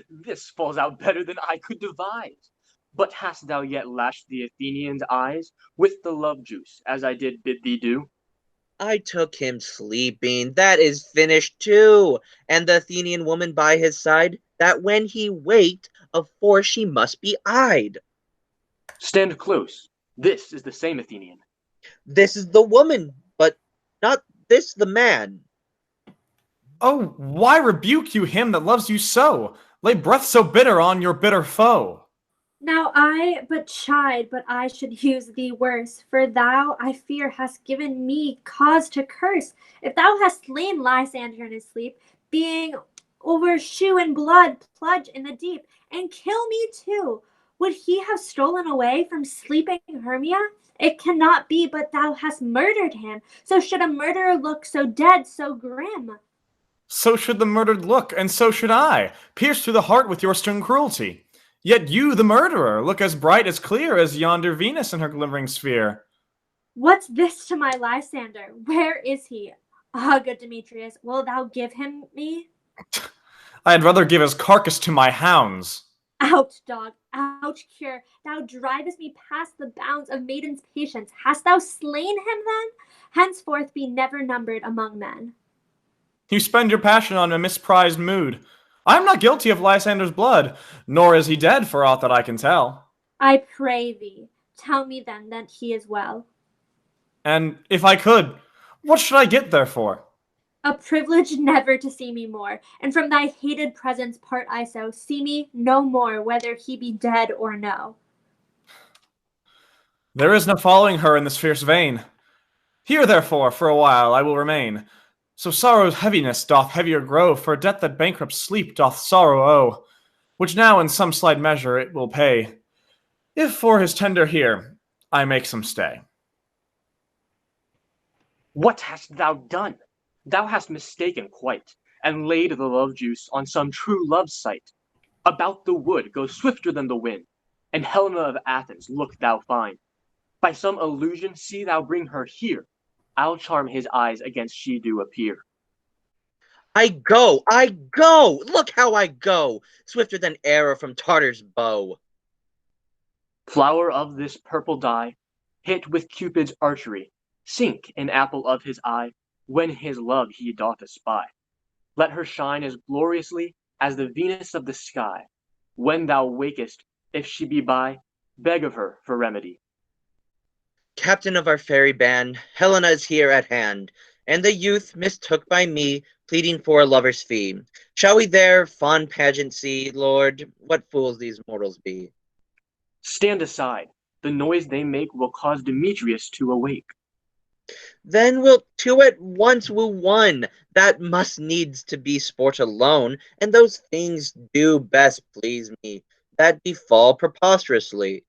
This falls out better than I could devise. But hast thou yet lashed the Athenians' eyes with the love juice, as I did bid thee do? I took him sleeping, that is finished too, and the Athenian woman by his side, that when he waked, of force she must be eyed. Stand close. This is the same Athenian. This is the woman, but not this the man. Oh, why rebuke you him that loves you so? Lay breath so bitter on your bitter foe. Now I but chide, but I should use thee worse, for thou, I fear, hast given me cause to curse. If thou hast slain Lysander in his sleep, being over shoe and blood, plunge in the deep, and kill me too, would he have stolen away from sleeping Hermia? It cannot be but thou hast murdered him. So should a murderer look so dead, so grim. So should the murdered look, and so should I, pierced through the heart with your stern cruelty. Yet you, the murderer, look as bright as clear as yonder Venus in her glimmering sphere. What's this to my Lysander? Where is he? Ah, good Demetrius, wilt thou give him me? I had rather give his carcass to my hounds. Out, dog, out, cure. Thou drivest me past the bounds of maiden's patience. Hast thou slain him then? Henceforth be never numbered among men. You spend your passion on a misprized mood. I am not guilty of Lysander's blood, nor is he dead for aught that I can tell. I pray thee, tell me then that he is well. And if I could, what should I get therefore? A privilege never to see me more, and from thy hated presence part I so, see me no more, whether he be dead or no. There is no following her in this fierce vein. Here, therefore, for a while I will remain. So sorrow's heaviness doth heavier grow, for a debt that bankrupt sleep doth sorrow owe, which now in some slight measure it will pay, if for his tender here I make some stay. What hast thou done? Thou hast mistaken quite, and laid the love juice on some true love's site. About the wood go swifter than the wind, and Helena of Athens look thou find. By some illusion see thou bring her here. I'll charm his eyes against she do appear. I go! Look how I go! Swifter than arrow from Tartar's bow. Flower of this purple dye, hit with Cupid's archery, sink an apple of his eye, when his love he doth espy. Let her shine as gloriously as the Venus of the sky. When thou wakest, if she be by, beg of her for remedy. Captain of our fairy band, Helena is here at hand, and the youth mistook by me, pleading for a lover's fee. Shall we their fond pageant see, Lord? What fools these mortals be! Stand aside. The noise they make will cause Demetrius to awake. Then wilt two at once woo one, that must needs to be sport alone, and those things do best please me, that befall preposterously.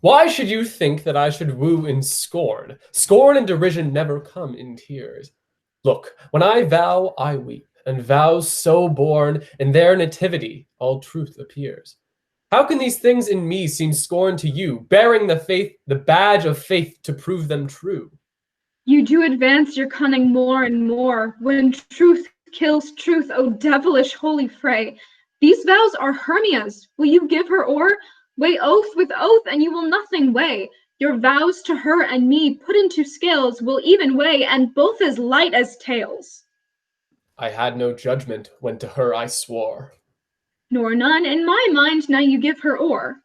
Why should you think that I should woo in scorn? Scorn and derision never come in tears. Look, when I vow, I weep, and vows so born, in their nativity all truth appears. How can these things in me seem scorn to you, bearing the badge of faith to prove them true? You do advance your cunning more and more, when truth kills truth, O devilish holy fray. These vows are Hermia's. Will you give her o'er? Weigh oath with oath, and you will nothing weigh. Your vows to her and me, put into scales, will even weigh, and both as light as tails. I had no judgment when to her I swore. Nor none in my mind, now you give her o'er.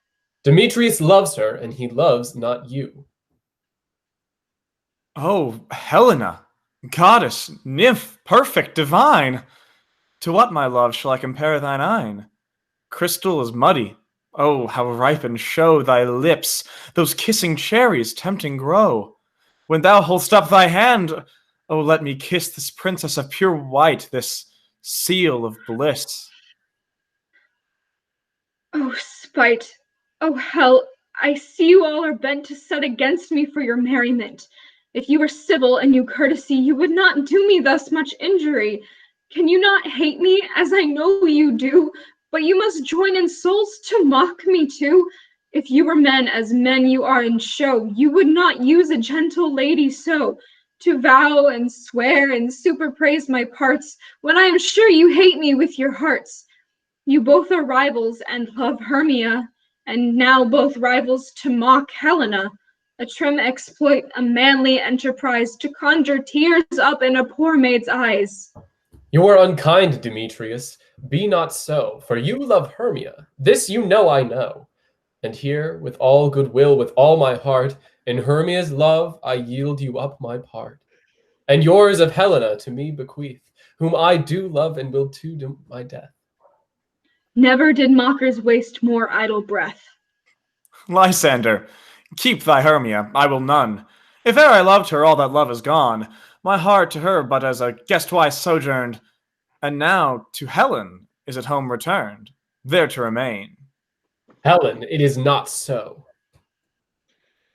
Demetrius loves her, and he loves not you. Oh, Helena, goddess, nymph, perfect, divine, To what, my love, shall I compare thine eyne? Crystal is muddy. Oh, how ripened show thy lips, those kissing cherries tempting grow. When thou hold'st up thy hand, oh, let me kiss this princess of pure white, this seal of bliss. Oh, spite! Oh, hell! I see you all are bent to set against me for your merriment. If you were civil and knew courtesy, you would not do me thus much injury. Can you not hate me, as I know you do? But you must join in souls to mock me too. If you were men as men you are in show, you would not use a gentle lady so, to vow and swear and superpraise my parts, when I am sure you hate me with your hearts. You both are rivals and love Hermia, and now both rivals to mock Helena. A trim exploit, a manly enterprise, to conjure tears up in a poor maid's eyes. You are unkind, Demetrius. Be not so, for you love Hermia. This you know I know. And here, with all goodwill, with all my heart, in Hermia's love I yield you up my part. And yours of Helena to me bequeath, whom I do love and will to my death. Never did mockers waste more idle breath. Lysander, keep thy Hermia, I will none. If e'er I loved her, all that love is gone. My heart to her but as a guest-wise sojourned, and now to Helen is at home returned, there to remain. Helen, it is not so.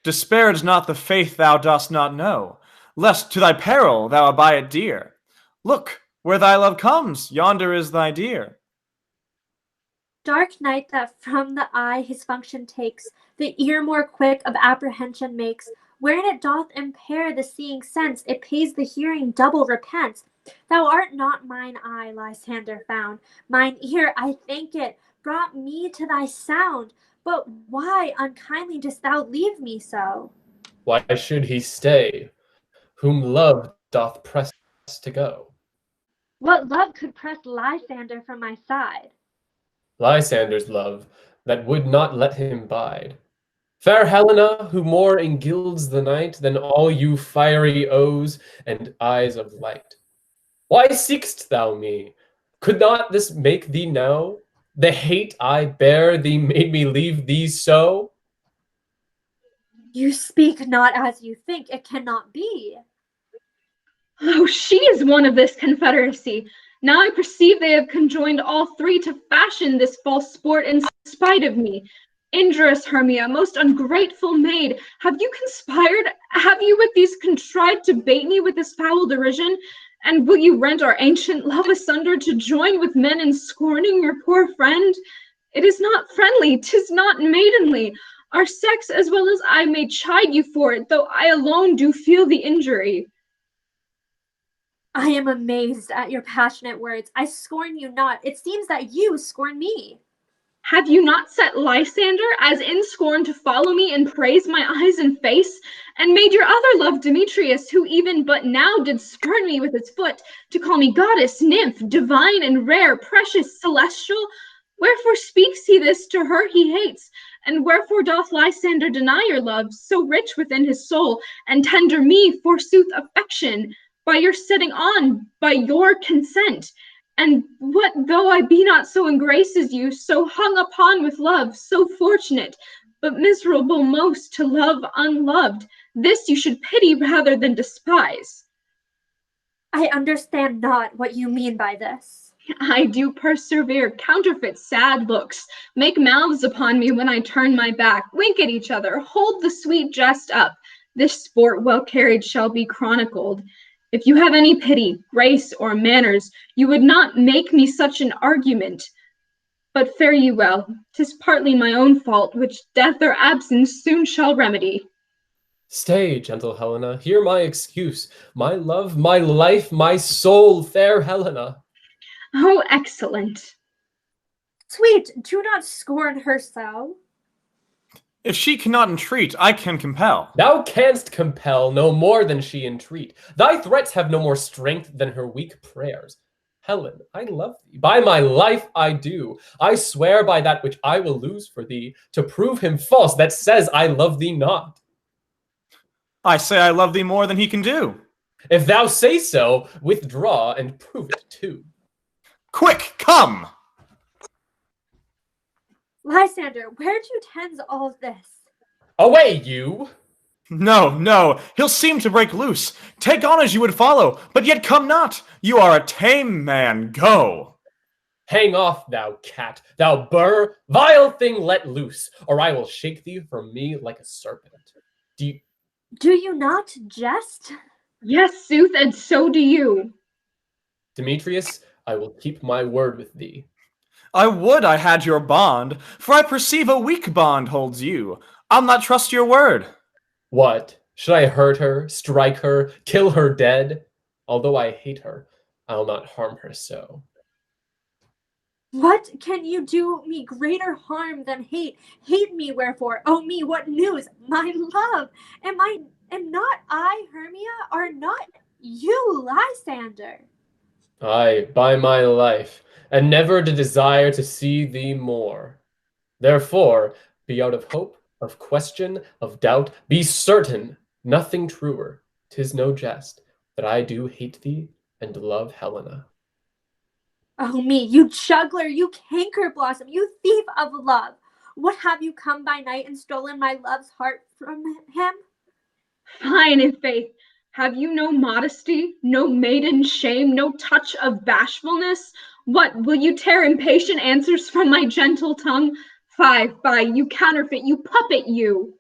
Disparage not the faith thou dost not know, lest to thy peril thou buy it dear. Look, where thy love comes, yonder is thy dear. Dark night that from the eye his function takes, the ear more quick of apprehension makes. Wherein it doth impair the seeing sense, it pays the hearing double repent. Thou art not mine eye, Lysander, found. Mine ear, I thank it, brought me to thy sound. But why unkindly dost thou leave me so? Why should he stay, whom love doth press to go? What love could press Lysander from my side? Lysander's love, that would not let him bide. Fair Helena, who more engilds the night than all you fiery O's and eyes of light. Why seek'st thou me? Could not this make thee know? The hate I bear thee made me leave thee so? You speak not as you think, it cannot be. Oh, she is one of this confederacy. Now I perceive they have conjoined all three to fashion this false sport in spite of me. Injurious Hermia, most ungrateful maid, have you conspired? Have you with these contrived to bait me with this foul derision? And will you rent our ancient love asunder to join with men in scorning your poor friend? It is not friendly, 'tis not maidenly. Our sex as well as I may chide you for it, though I alone do feel the injury. I am amazed at your passionate words. I scorn you not. It seems that you scorn me. Have you not set Lysander as in scorn to follow me and praise my eyes and face, and made your other love Demetrius, who even but now did spurn me with his foot, to call me goddess, nymph, divine and rare, precious, celestial? Wherefore speaks he this to her he hates? And wherefore doth Lysander deny your love, so rich within his soul, and tender me, forsooth, affection, by your setting on, by your consent? And what though I be not so in grace as you, so hung upon with love, so fortunate, but miserable most to love unloved? This you should pity rather than despise. I understand not what you mean by this. I do persevere, counterfeit sad looks, make mouths upon me when I turn my back, wink at each other, hold the sweet jest up. This sport well carried shall be chronicled. If you have any pity, grace, or manners, you would not make me such an argument. But fare ye well, 'tis partly my own fault, which death or absence soon shall remedy. Stay, gentle Helena, hear my excuse, my love, my life, my soul, fair Helena. Oh, excellent. Sweet, do not scorn her so. If she cannot entreat, I can compel. Thou canst compel no more than she entreat. Thy threats have no more strength than her weak prayers. Helen, I love thee. By my life I do. I swear by that which I will lose for thee, to prove him false that says I love thee not. I say I love thee more than he can do. If thou say so, withdraw and prove it too. Quick, come! Lysander, where do you tend all of this? Away, you! No, he'll seem to break loose. Take on as you would follow, but yet come not. You are a tame man, go. Hang off, thou cat, thou burr, vile thing let loose, or I will shake thee from me like a serpent. Do you not jest? Yes, sooth, and so do you. Demetrius, I will keep my word with thee. I would I had your bond, for I perceive a weak bond holds you. I'll not trust your word. What? Should I hurt her, strike her, kill her dead? Although I hate her, I'll not harm her so. What can you do me greater harm than hate? Hate me wherefore? Oh me, what news? My love! Am not I, Hermia? Are not you, Lysander? Aye, by my life, and never to desire to see thee more. Therefore, be out of hope, of question, of doubt, be certain, nothing truer, 'tis no jest, that I do hate thee and love Helena. Oh me, you juggler, you canker blossom, you thief of love! What have you come by night and stolen my love's heart from him? Fine, in faith. Have you no modesty, no maiden shame, no touch of bashfulness? What, will you tear impatient answers from my gentle tongue? Fie, you counterfeit, you puppet, you!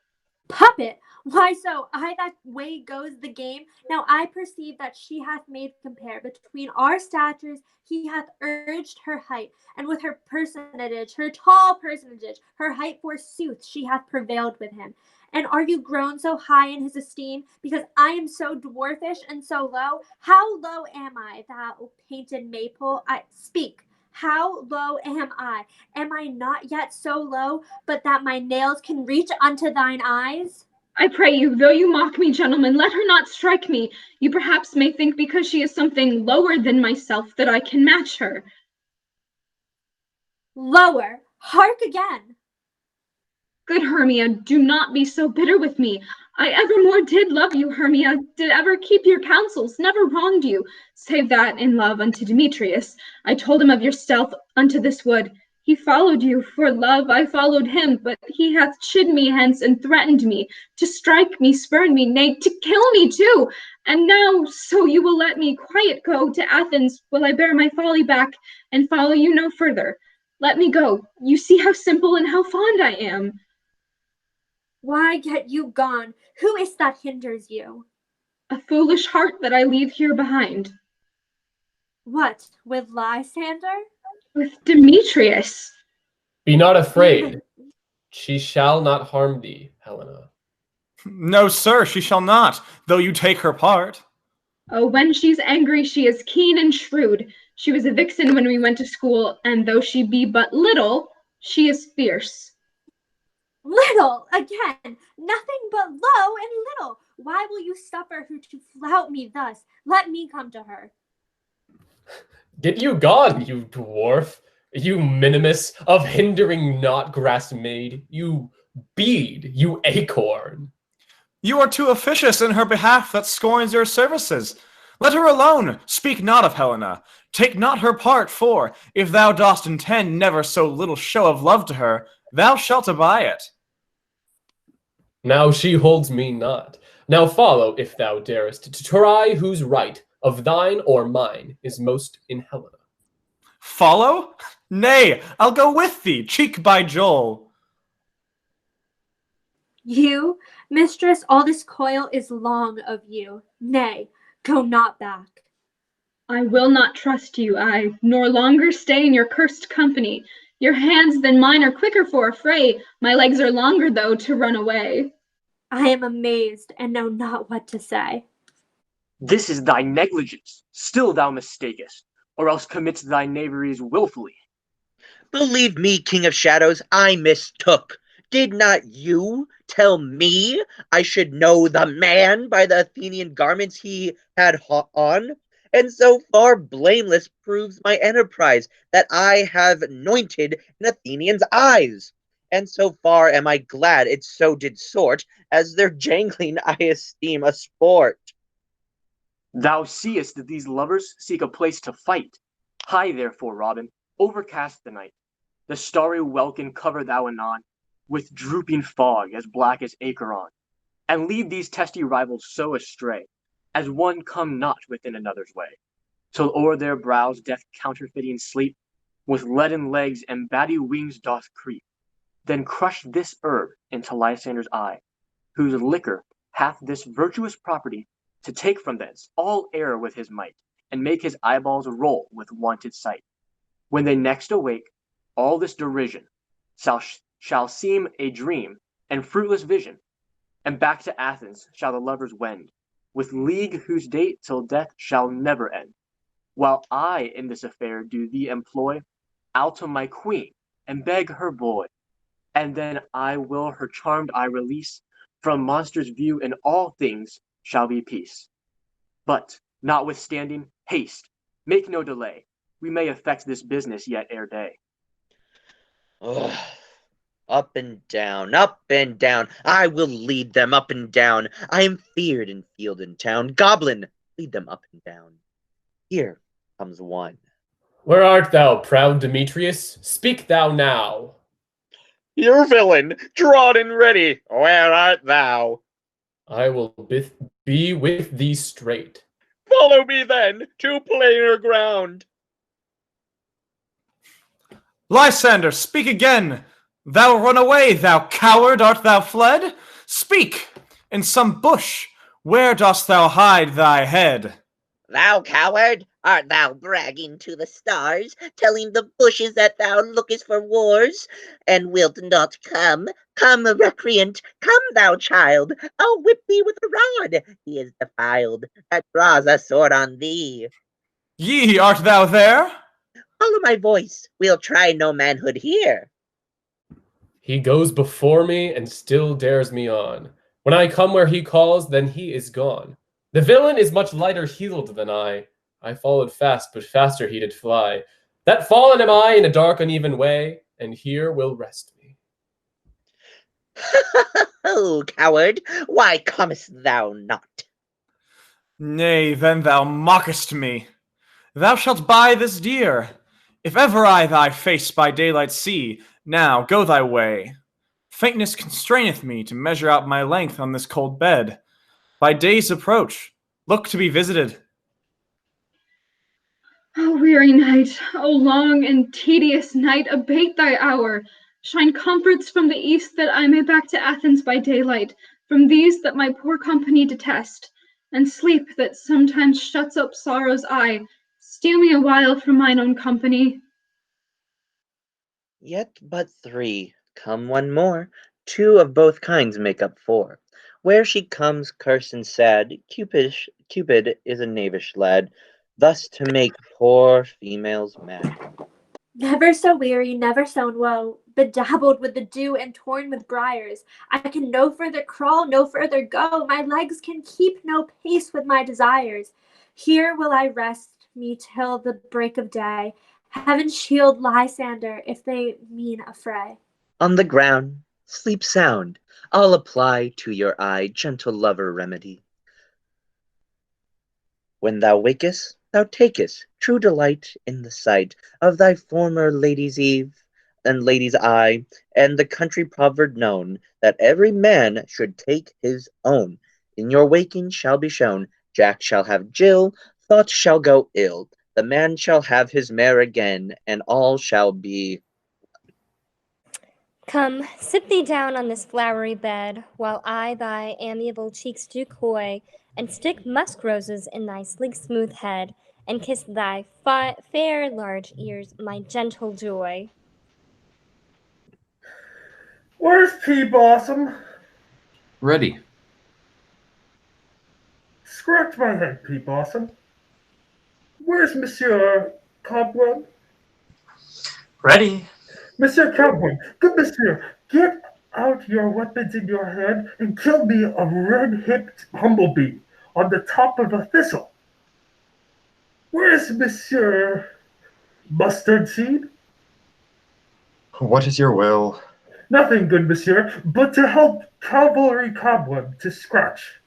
Puppet? Why so? I that way goes the game. Now I perceive that she hath made compare between our statures. He hath urged her height, and with her personage, her tall personage, her height forsooth, she hath prevailed with him. And are you grown so high in his esteem, because I am so dwarfish and so low? How low am I, thou painted maple? Speak. How low am I? Am I not yet so low, but that my nails can reach unto thine eyes? I pray you, though you mock me, gentlemen, let her not strike me. You perhaps may think because she is something lower than myself that I can match her. Lower? Hark again! Good Hermia, do not be so bitter with me. I evermore did love you, Hermia, did ever keep your counsels, never wronged you, save that in love unto Demetrius. I told him of your stealth unto this wood. He followed you, for love I followed him, but he hath chid me hence and threatened me, to strike me, spurn me, nay, to kill me too. And now, so you will let me quiet go to Athens, will I bear my folly back, and follow you no further. Let me go. You see how simple and how fond I am. Why get you gone? Who is that hinders you? A foolish heart that I leave here behind. What, with Lysander? With Demetrius. Be not afraid. She shall not harm thee, Helena. No, sir, she shall not, though you take her part. Oh, when she's angry, she is keen and shrewd. She was a vixen when we went to school, and though she be but little, she is fierce. Little, again, nothing but low and little. Why will you suffer her to flout me thus? Let me come to her. Get you gone, you dwarf, you minimus of hindering not grass maid, you bead, you acorn. You are too officious in her behalf that scorns your services. Let her alone, speak not of Helena. Take not her part, for, if thou dost intend never so little show of love to her, thou shalt abye it. Now she holds me not. Now follow, if thou darest, to try whose right, of thine or mine, is most in Helena. Follow? Nay, I'll go with thee, cheek by jowl. You, mistress, all this coil is long of you. Nay, go not back. I will not trust you, I, nor longer stay in your cursed company. Your hands than mine are quicker for a fray. My legs are longer, though, to run away. I am amazed, and know not what to say. This is thy negligence. Still thou mistakest, or else commits thy knaveries wilfully. Believe me, King of Shadows, I mistook. Did not you tell me I should know the man by the Athenian garments he had on? And so far blameless proves my enterprise that I have anointed in Athenians' eyes. And so far am I glad it so did sort, as their jangling I esteem a sport. Thou seest that these lovers seek a place to fight. High therefore, Robin, overcast the night. The starry welkin cover thou anon with drooping fog as black as Acheron, and lead these testy rivals so astray, as one come not within another's way, till o'er their brows death counterfeiting sleep, with leaden legs and batty wings doth creep. Then crush this herb into Lysander's eye, whose liquor hath this virtuous property, to take from thence all error with his might, and make his eyeballs roll with wonted sight. When they next awake, all this derision shall seem a dream and fruitless vision, and back to Athens shall the lovers wend, with league whose date till death shall never end. While I in this affair do thee employ, I'll to my queen and beg her boy, and then I will her charmed eye release from monsters' view, and all things shall be peace. But, notwithstanding, haste, make no delay. We may effect this business yet ere day. Ugh. Up and down, I will lead them up and down. I am feared in field and town. Goblin, lead them up and down. Here comes one. Where art thou, proud Demetrius? Speak thou now. Your villain, drawn and ready. Where art thou? I will be with thee straight. Follow me then to plainer ground. Lysander, speak again. Thou run away, thou coward, art thou fled? Speak! In some bush, where dost thou hide thy head? Thou coward, art thou bragging to the stars, telling the bushes that thou lookest for wars, and wilt not come? Come, recreant, come, thou child, I'll whip thee with a rod. He is defiled that draws a sword on thee. Yea, art thou there? Follow my voice, we'll try no manhood here. He goes before me and still dares me on. When I come where he calls, then he is gone. The villain is much lighter heeled than I. I followed fast, but faster he did fly. That fallen am I in a dark uneven way, and here will rest me. Oh, coward, why comest thou not? Nay, then thou mockest me. Thou shalt buy this dear. If ever I thy face by daylight see, now go thy way. Faintness constraineth me to measure out my length on this cold bed. By day's approach, look to be visited. O weary night, O long and tedious night, abate thy hour. Shine comforts from the east, that I may back to Athens by daylight, from these that my poor company detest. And sleep that sometimes shuts up sorrow's eye, steal me a while from mine own company. Yet but three, come one more. Two of both kinds make up four. Where she comes, cursed and sad, Cupid is a knavish lad, thus to make poor females mad. Never so weary, never so in woe, bedabbled with the dew and torn with briars. I can no further crawl, no further go. My legs can keep no pace with my desires. Here will I rest me till the break of day. Heaven shield Lysander if they mean a fray. On the ground, sleep sound. I'll apply to your eye gentle lover remedy. When thou wakest, thou takest true delight in the sight of thy former lady's eve and lady's eye, and the country proverb known that every man should take his own. In your waking shall be shown, Jack shall have Jill, thoughts shall go ill, the man shall have his mare again, and all shall be. Come, sit thee down on this flowery bed, while I thy amiable cheeks do coy, and stick musk roses in thy sleek smooth head, and kiss thy fair large ears, my gentle joy. Where's Peaseblossom? Ready. Scratch my head, Peaseblossom. Where's Monsieur Cobweb? Ready. Monsieur Cobweb, good monsieur, get out your weapons in your hand and kill me a red-hipped humblebee on the top of a thistle. Where's Monsieur Mustardseed? What is your will? Nothing, good monsieur, but to help Cavalry Cobweb to scratch.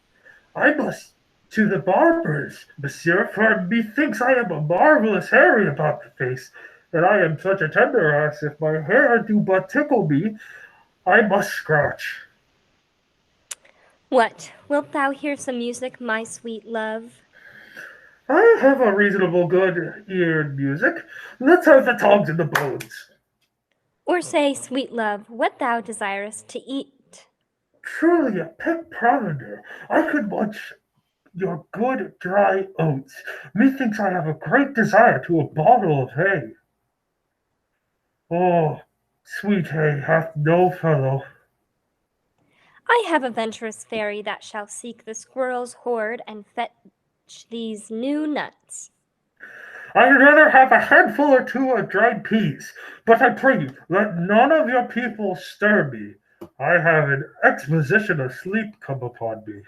I must To the barbers, monsieur, for methinks I am a marvellous hairy about the face, and I am such a tender ass, if my hair do but tickle me, I must scratch. What, wilt thou hear some music, my sweet love? I have a reasonable good ear in music. Let's have the tongues and the bones. Or say, sweet love, what thou desirest to eat? Truly a pick provender. I could munch your good dry oats. Methinks I have a great desire to a bottle of hay. Oh, sweet hay hath no fellow. I have a venturous fairy that shall seek the squirrel's hoard and fetch these new nuts. I'd rather have a handful or two of dried peas, but I pray you, let none of your people stir me. I have an exposition of sleep come upon me.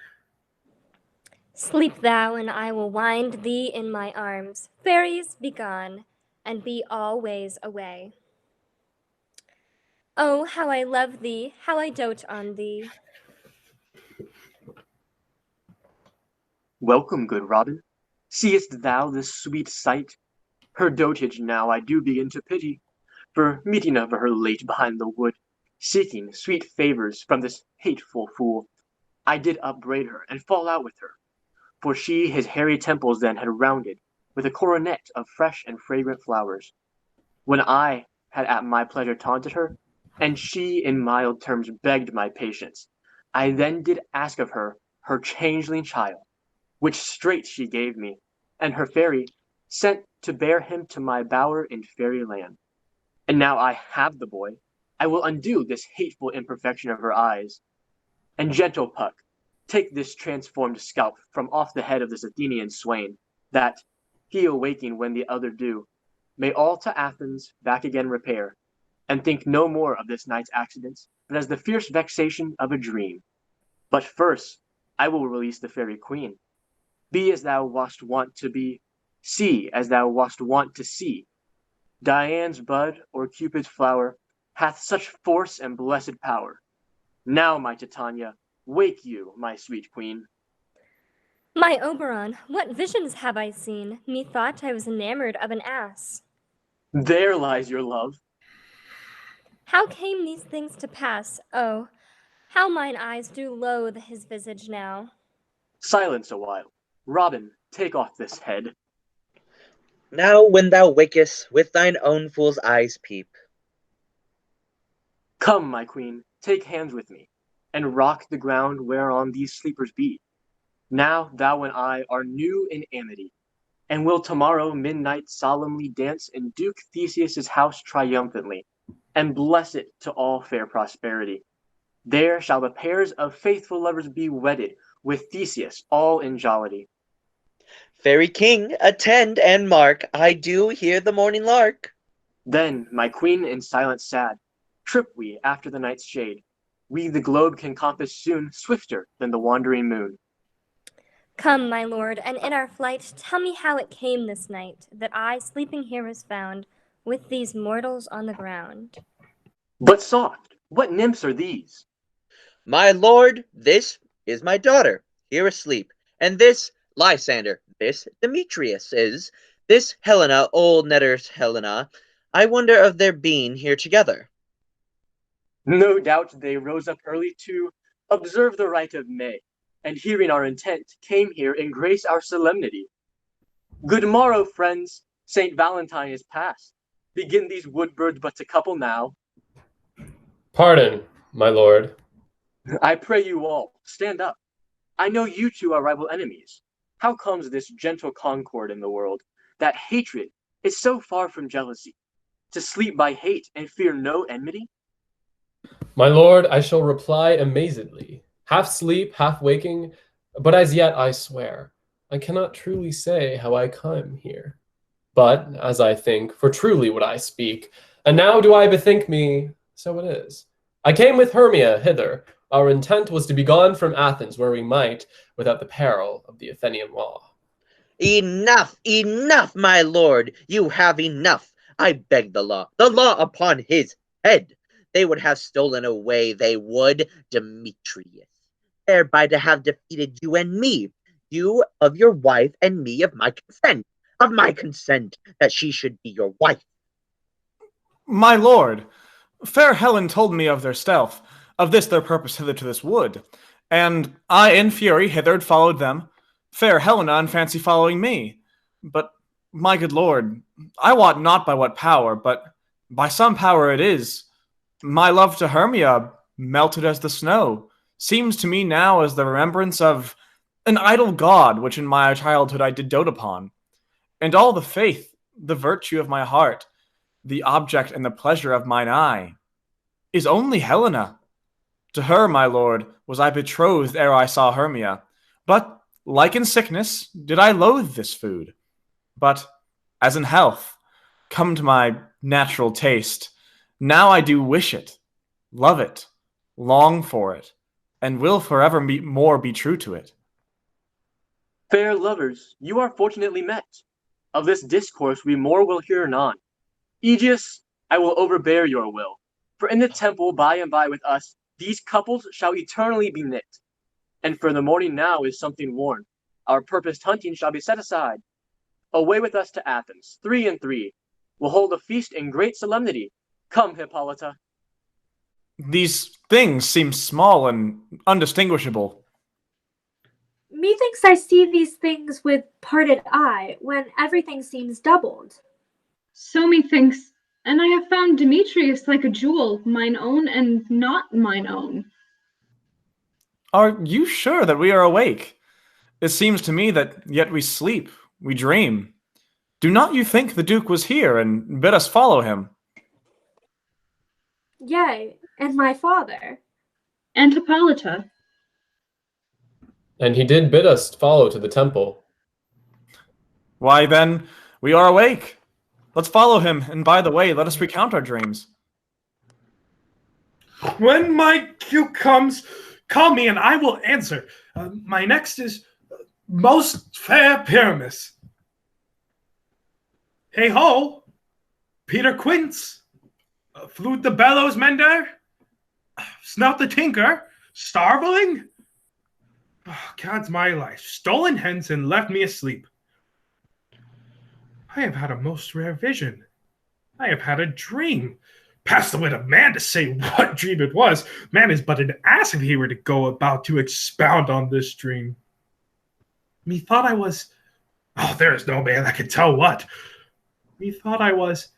Sleep thou, and I will wind thee in my arms. Fairies, be gone, and be always away. Oh, how I love thee, how I dote on thee. Welcome, good Robin. Seest thou this sweet sight? Her dotage now I do begin to pity, for meeting of her late behind the wood, seeking sweet favours from this hateful fool, I did upbraid her and fall out with her, for she his hairy temples then had rounded with a coronet of fresh and fragrant flowers. When I had at my pleasure taunted her, and she in mild terms begged my patience, I then did ask of her her changeling child, which straight she gave me, and her fairy sent to bear him to my bower in fairyland. And now I have the boy, I will undo this hateful imperfection of her eyes. And gentle Puck, take this transformed scalp from off the head of this Athenian swain, that, he awaking when the other do, may all to Athens back again repair, and think no more of this night's accidents, but as the fierce vexation of a dream. But first I will release the fairy queen. Be as thou wast wont to be, see as thou wast wont to see. Dian's bud or Cupid's flower hath such force and blessed power. Now, my Titania, wake you, my sweet queen. My Oberon, what visions have I seen? Methought I was enamored of an ass. There lies your love. How came these things to pass? Oh, how mine eyes do loathe his visage now. Silence a while. Robin, take off this head. Now when thou wakest, with thine own fool's eyes peep. Come, my queen, take hands with me, and rock the ground whereon these sleepers be. Now thou and I are new in amity, and will tomorrow midnight solemnly dance in Duke Theseus' house triumphantly, and bless it to all fair prosperity. There shall the pairs of faithful lovers be wedded, with Theseus all in jollity. Fairy king, attend and mark, I do hear the morning lark. Then, my queen in silence sad, trip we after the night's shade. We the globe can compass soon, swifter than the wandering moon. Come, my lord, and in our flight tell me how it came this night that I sleeping here was found, with these mortals on the ground. But soft, what nymphs are these? My lord, this is my daughter, here asleep, and this Lysander, this Demetrius is, this Helena, old netter's Helena. I wonder of their being here together. No doubt they rose up early to observe the rite of May, and hearing our intent, came here and grace our solemnity. Good morrow, friends, Saint Valentine is past. Begin these wood birds but to couple now. Pardon, my lord. I pray you all, stand up. I know you two are rival enemies. How comes this gentle concord in the world, that hatred is so far from jealousy, to sleep by hate and fear no enmity? My lord, I shall reply amazedly, half sleep, half waking, but as yet I swear, I cannot truly say how I come here. But, as I think, for truly would I speak, and now do I bethink me, so it is. I came with Hermia hither. Our intent was to be gone from Athens, where we might, without the peril of the Athenian law. Enough, enough, my lord, you have enough. I beg the law upon his head. They would have stolen away, they would, Demetrius, thereby to have defeated you and me. you of your wife and me of my consent that she should be your wife. My lord, fair Helen told me of their stealth, of this their purpose hither to this wood, and I in fury hither followed them, fair Helena in fancy following me. But, my good lord, I wot not by what power, but by some power it is. My love to Hermia, melted as the snow, seems to me now as the remembrance of an idle god which in my childhood I did dote upon, and all the faith, the virtue of my heart, the object and the pleasure of mine eye, is only Helena. To her, my lord, was I betrothed ere I saw Hermia, but, like in sickness, did I loathe this food. But, as in health, come to my natural taste, now I do wish it, love it, long for it, and will forever more be true to it. Fair lovers, you are fortunately met. Of this discourse we more will hear anon. Egeus, I will overbear your will, for in the temple by and by with us these couples shall eternally be knit. And for the morning now is something worn. Our purposed hunting shall be set aside. Away with us to Athens, 3 and 3. We'll hold a feast in great solemnity. Come, Hippolyta. These things seem small and undistinguishable. Methinks I see these things with parted eye, when everything seems doubled. So methinks, and I have found Demetrius like a jewel, mine own and not mine own. Are you sure that we are awake? It seems to me that yet we sleep, we dream. Do not you think the Duke was here and bid us follow him? Yea, and my father. And Hippolyta. And he did bid us follow to the temple. Why then, we are awake. Let's follow him, and by the way, let us recount our dreams. When my cue comes, call me and I will answer. My next is most fair Pyramus. Hey ho, Peter Quince, Flute the bellows mender, Snout the tinker, Starveling. Oh, God's my life, stolen hence and left me asleep. I have had a most rare vision. I have had a dream. Past the wit of man to say what dream it was. Man is but an ass if he were to go about to expound on this dream. Methought I was... Oh, there is no man that can tell what. Methought I was...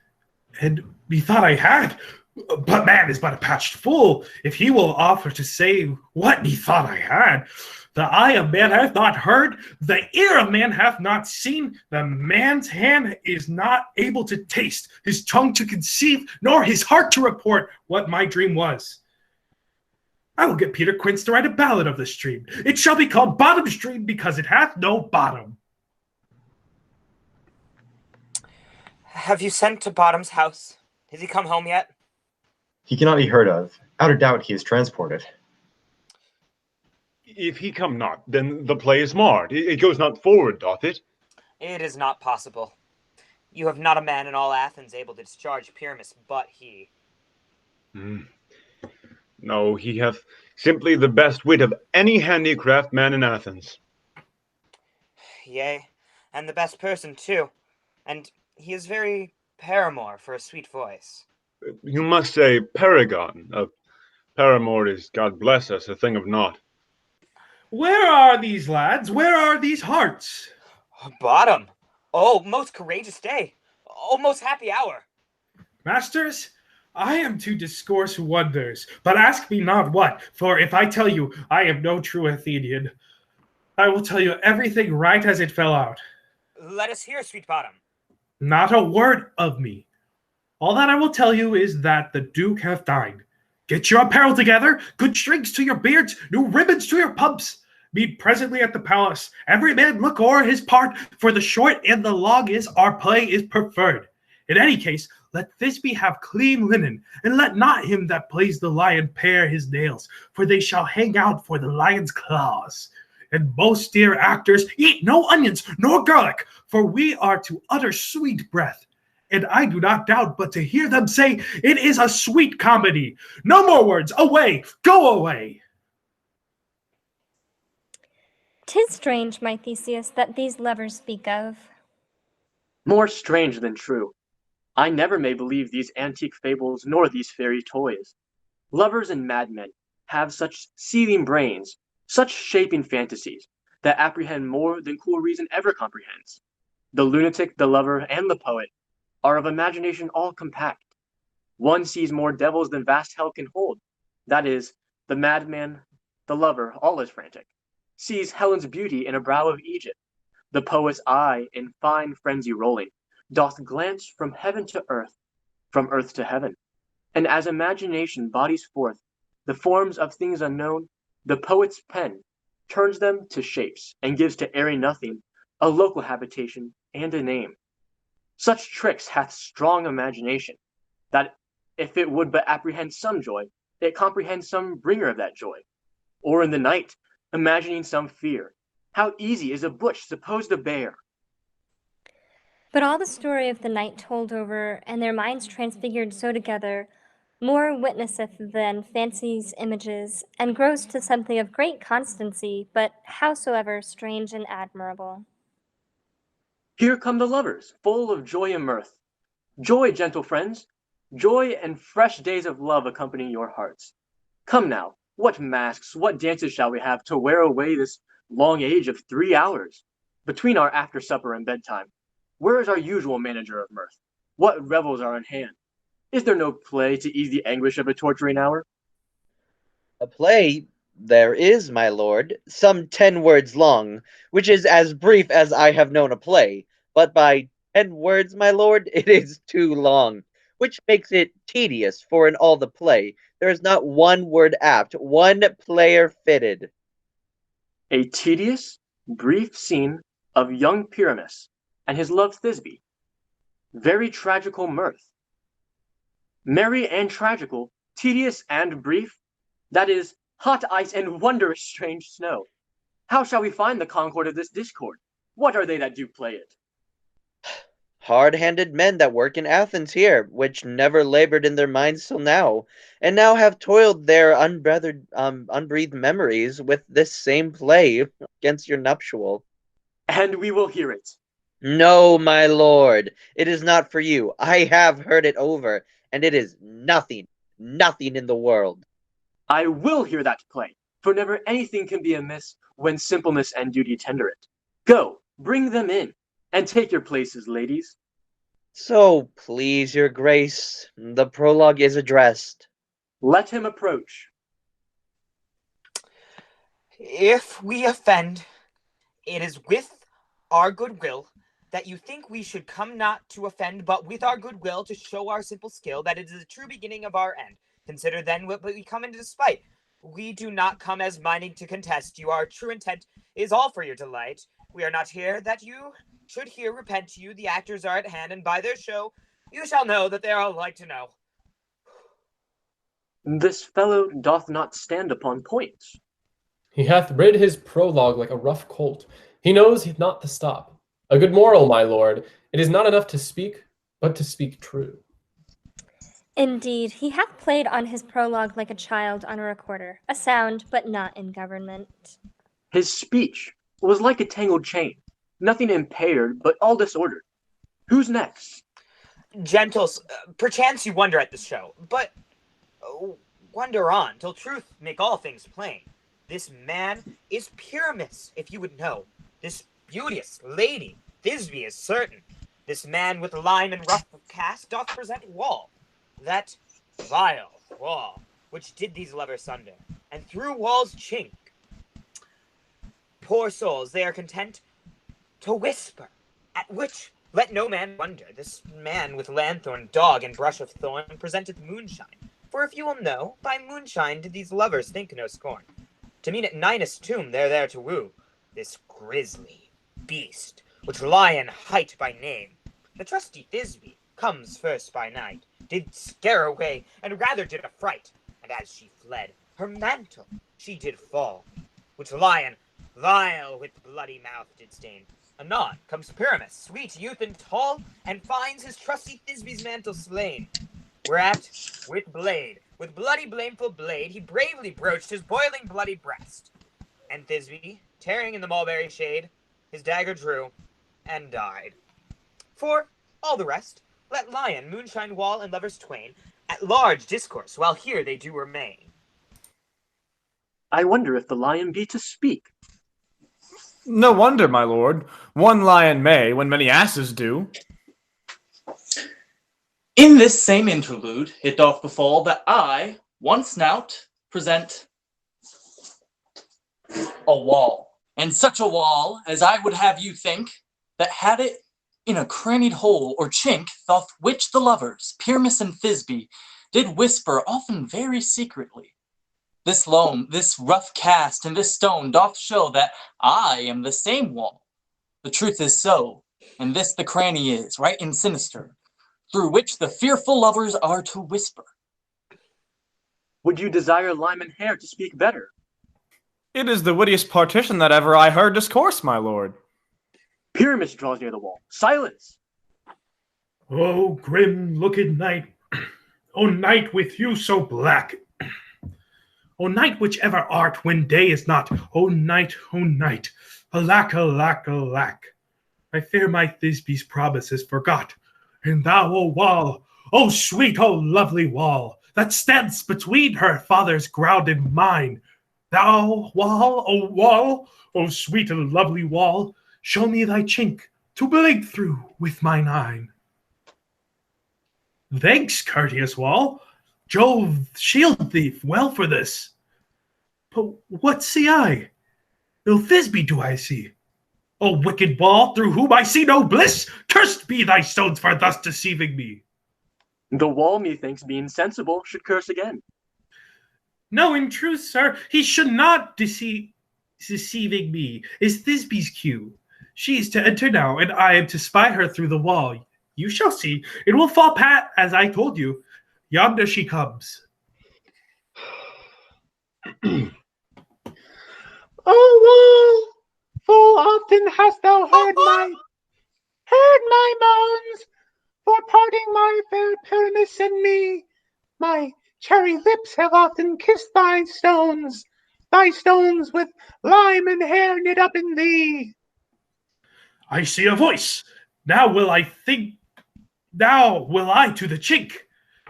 And methought I had... But man is but a patched fool if he will offer to say what methought I had. The eye of man hath not heard, the ear of man hath not seen, the man's hand is not able to taste, his tongue to conceive, nor his heart to report what my dream was. I will get Peter Quince to write a ballad of this dream. It shall be called Bottom's Dream because it hath no bottom. Have you sent to Bottom's house? Has he come home yet? He cannot be heard of. Out of doubt he is transported. If he come not, then the play is marred. It goes not forward, doth it? It is not possible. You have not a man in all Athens able to discharge Pyramus but he. No, he hath simply the best wit of any handicraft man in Athens. Yea, and the best person too. And he is very paramour for a sweet voice. You must say paragon. A paramour is, God bless us, a thing of naught. Where are these lads? Where are these hearts? Bottom. Oh, most courageous day. Oh, most happy hour. Masters, I am to discourse wonders, but ask me not what, for if I tell you I am no true Athenian, I will tell you everything right as it fell out. Let us hear, sweet Bottom. Not a word of me. All that I will tell you is that the Duke hath dined. Get your apparel together, good strings to your beards, new ribbons to your pumps. Meet presently at the palace. Every man look o'er his part, for the short and the long is our play is preferred. In any case, let Thisbe have clean linen, and let not him that plays the lion pare his nails, for they shall hang out for the lion's claws. And most dear actors, eat no onions nor garlic, for we are to utter sweet breath. And I do not doubt but to hear them say it is a sweet comedy. No more words. Away. Go away. 'Tis strange, my Theseus, that these lovers speak of. More strange than true. I never may believe these antique fables nor these fairy toys. Lovers and madmen have such seething brains, such shaping fantasies, that apprehend more than cool reason ever comprehends. The lunatic, the lover, and the poet are of imagination all compact. One sees more devils than vast hell can hold. That is, the madman, the lover, all is frantic, sees Helen's beauty in a brow of Egypt. The poet's eye, in fine frenzy rolling, doth glance from heaven to earth, from earth to heaven. And as imagination bodies forth the forms of things unknown, the poet's pen turns them to shapes, and gives to airy nothing a local habitation and a name. Such tricks hath strong imagination, that if it would but apprehend some joy, it comprehends some bringer of that joy. Or in the night, imagining some fear, how easy is a bush supposed a bear? But all the story of the night told over, and their minds transfigured so together, more witnesseth than fancy's images, and grows to something of great constancy, but howsoever strange and admirable. Here come the lovers, full of joy and mirth. Joy, gentle friends, joy and fresh days of love accompany your hearts. Come now, what masks, what dances shall we have to wear away this long age of 3 hours, between our after supper and bedtime? Where is our usual manager of mirth? What revels are in hand? Is there no play to ease the anguish of a torturing hour? A play there is, my lord, some 10 words long, which is as brief as I have known a play, but by 10 words, my lord, it is too long, which makes it tedious, for in all the play there is not one word apt, one player fitted. A tedious, brief scene of young Pyramus and his love Thisbe. Very tragical mirth. Merry and tragical, tedious and brief, that is, hot ice and wondrous strange snow. How shall we find the concord of this discord? What are they that do play it? Hard-handed men that work in Athens here, which never labored in their minds till now, and now have toiled their unbreathed memories with this same play against your nuptial. And we will hear it. No, my lord, it is not for you. I have heard it over, and it is nothing, nothing in the world. I will hear that play, for never anything can be amiss when simpleness and duty tender it. Go, bring them in, and take your places, ladies. So, please your grace, the prologue is addressed. Let him approach. If we offend, it is with our goodwill that you think we should come not to offend, but with our goodwill to show our simple skill, that it is the true beginning of our end. Consider then what we come into despite. We do not come as minding to contest you. Our true intent is all for your delight. We are not here that you should here repent to you. The actors are at hand, and by their show you shall know that they are like to know. This fellow doth not stand upon points. He hath rid his prologue like a rough colt. He knows not to stop. A good moral, my lord. It is not enough to speak, but to speak true. Indeed, he hath played on his prologue like a child on a recorder, a sound, but not in government. His speech was like a tangled chain, nothing impaired, but all disordered. Who's next? Gentles, perchance you wonder at this show, but wonder on, till truth make all things plain. This man is Pyramus, if you would know. This beauteous lady, Thisbe is certain. This man with lime and rough cast doth present wall. That vile wall, which did these lovers sunder, and through walls chink. Poor souls, they are content to whisper, at which let no man wonder. This man with lanthorn, dog, and brush of thorn presenteth moonshine. For if you will know, by moonshine did these lovers think no scorn. To meet at Ninus' tomb, they're there to woo this grisly beast, which lion height by name. The trusty Thisbe comes first by night, did scare away, and rather did affright. And as she fled, her mantle she did fall, which lion vile with bloody mouth did stain. Anon comes Pyramus, sweet youth and tall, and finds his trusty Thisbe's mantle slain. Whereat, with bloody blameful blade, he bravely broached his boiling bloody breast. And Thisbe, tearing in the mulberry shade, his dagger drew, and died. For all the rest, let lion, moonshine wall, and lovers twain at large discourse, while here they do remain. I wonder if the lion be to speak. No wonder, my lord. One lion may, when many asses do. In this same interlude, it doth befall that I, one Snout, present a wall, and such a wall as I would have you think, that had it in a crannied hole or chink, doth which the lovers, Pyramus and Thisbe, did whisper often very secretly. This loam, this rough cast, and this stone doth show that I am the same wall. The truth is so, and this the cranny is, right and sinister, through which the fearful lovers are to whisper. Would you desire Lyman Hare to speak better? It is the wittiest partition that ever I heard discourse, my lord. Pyramus draws near the wall. Silence! O grim-looked night, O night with you so black, O night which ever art when day is not, O night, alack, alack, alack. I fear my Thisbe's promise is forgot, and thou, O wall, O sweet, O lovely wall, that stands between her father's ground and mine, thou, wall, O sweet and lovely wall, show me thy chink to blink through with mine eye. Thanks, courteous wall. Jove shield thee well for this. But what see I? Ill Thisbe do I see. O wicked wall, through whom I see no bliss, cursed be thy stones for thus deceiving me. The wall, methinks, being sensible, should curse again. No, in truth, sir, he should not deceiving me. Is Thisbe's cue. She is to enter now, and I am to spy her through the wall. You shall see. It will fall pat, as I told you. Yonder she comes. O wall, full often hast thou heard my moans, for parting my fair Pyramus and me. My cherry lips have often kissed thy stones with lime and hair knit up in thee. I see a voice. Now will I to the chink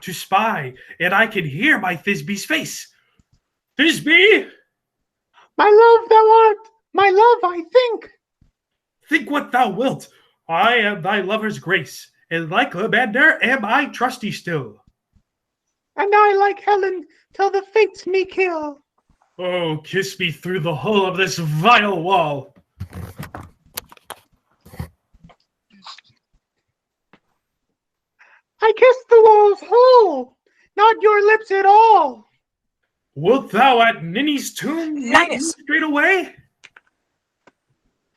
to spy, and I can hear my Thisbe's face. Thisbe! My love thou art, my love I think. Think what thou wilt. I am thy lover's grace, and like Lysander am I trusty still. And I like Helen till the fates me kill. Oh, kiss me through the hole of this vile wall. I kiss the wall's hole, not your lips at all. Wilt thou at Ninny's tomb straight away?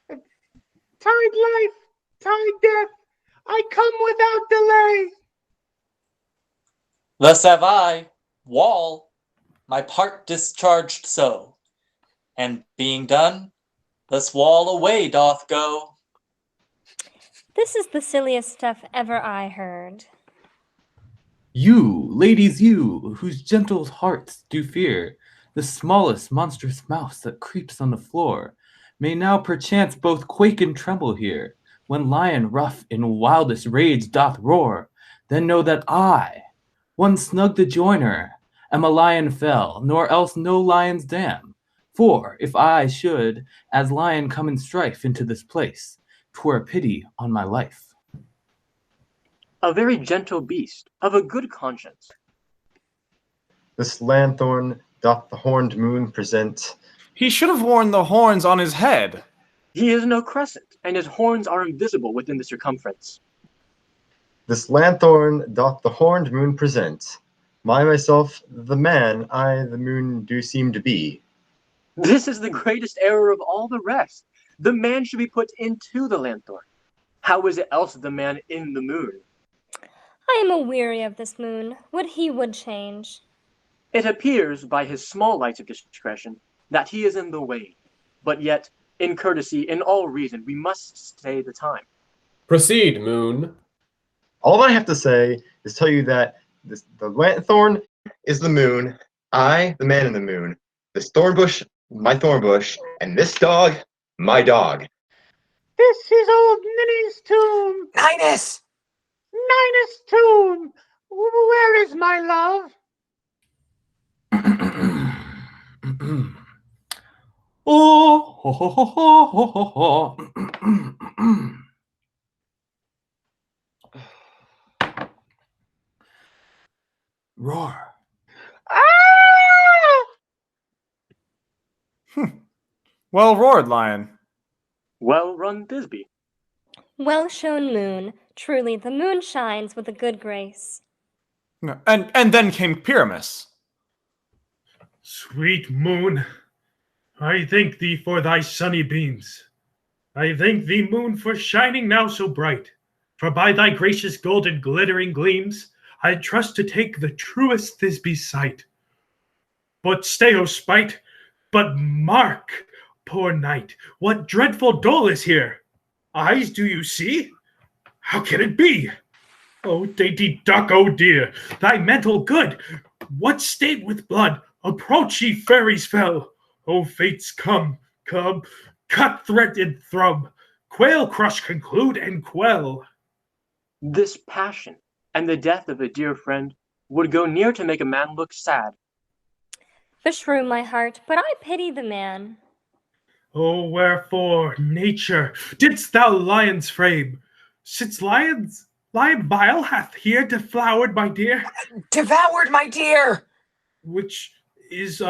Tide life, tide death, I come without delay. Thus have I, wall, my part discharged so, and being done, thus wall away doth go. This is the silliest stuff ever I heard. You, ladies, you, whose gentle hearts do fear the smallest monstrous mouse that creeps on the floor, may now perchance both quake and tremble here, when lion rough in wildest rage doth roar. Then know that I, one Snug the joiner, am a lion fell, nor else no lion's dam. For if I should, as lion, come in strife into this place, 'twere a pity on my life. A very gentle beast, of a good conscience. This lanthorn doth the horned moon present. He should have worn the horns on his head. He is no crescent, and his horns are invisible within the circumference. This lanthorn doth the horned moon present. Myself, the man, I the moon do seem to be. This is the greatest error of all the rest. The man should be put into the lanthorn. How is it else the man in the moon? I am aweary of this moon. Would he would change. It appears by his small lights of discretion that he is in the way, but yet, in courtesy, in all reason, we must stay the time. Proceed, moon. All I have to say is tell you that the lanthorn is the moon, I, the man in the moon, this thorn bush, my thorn bush, and this dog, My dog. This is old Ninny's tomb. Ninus! Ninus' tomb. Where is my love? Oh, ho, ho, ho, ho, ho, ho, ho. Roar. Ah! Well roared, lion. Well run, Thisbe. Well shone moon. Truly, the moon shines with a good grace. And then came Pyramus. Sweet moon, I thank thee for thy sunny beams. I thank thee, moon, for shining now so bright. For by thy gracious golden glittering gleams, I trust to take the truest Thisbe's sight. But stay, O spite, but mark, poor knight, what dreadful dole is here. Eyes do you see? How can it be? O dainty duck, oh dear, thy mantle good, what stained with blood? Approach, ye fairies fell. O fates, come, come, cut threat and thrum, quail crush, conclude and quell. This passion and the death of a dear friend would go near to make a man look sad. Beshrew my heart, but I pity the man. O wherefore, nature, didst thou lions frame? Since lion bile hath here deflowered, my dear. Devoured, my dear! Which is,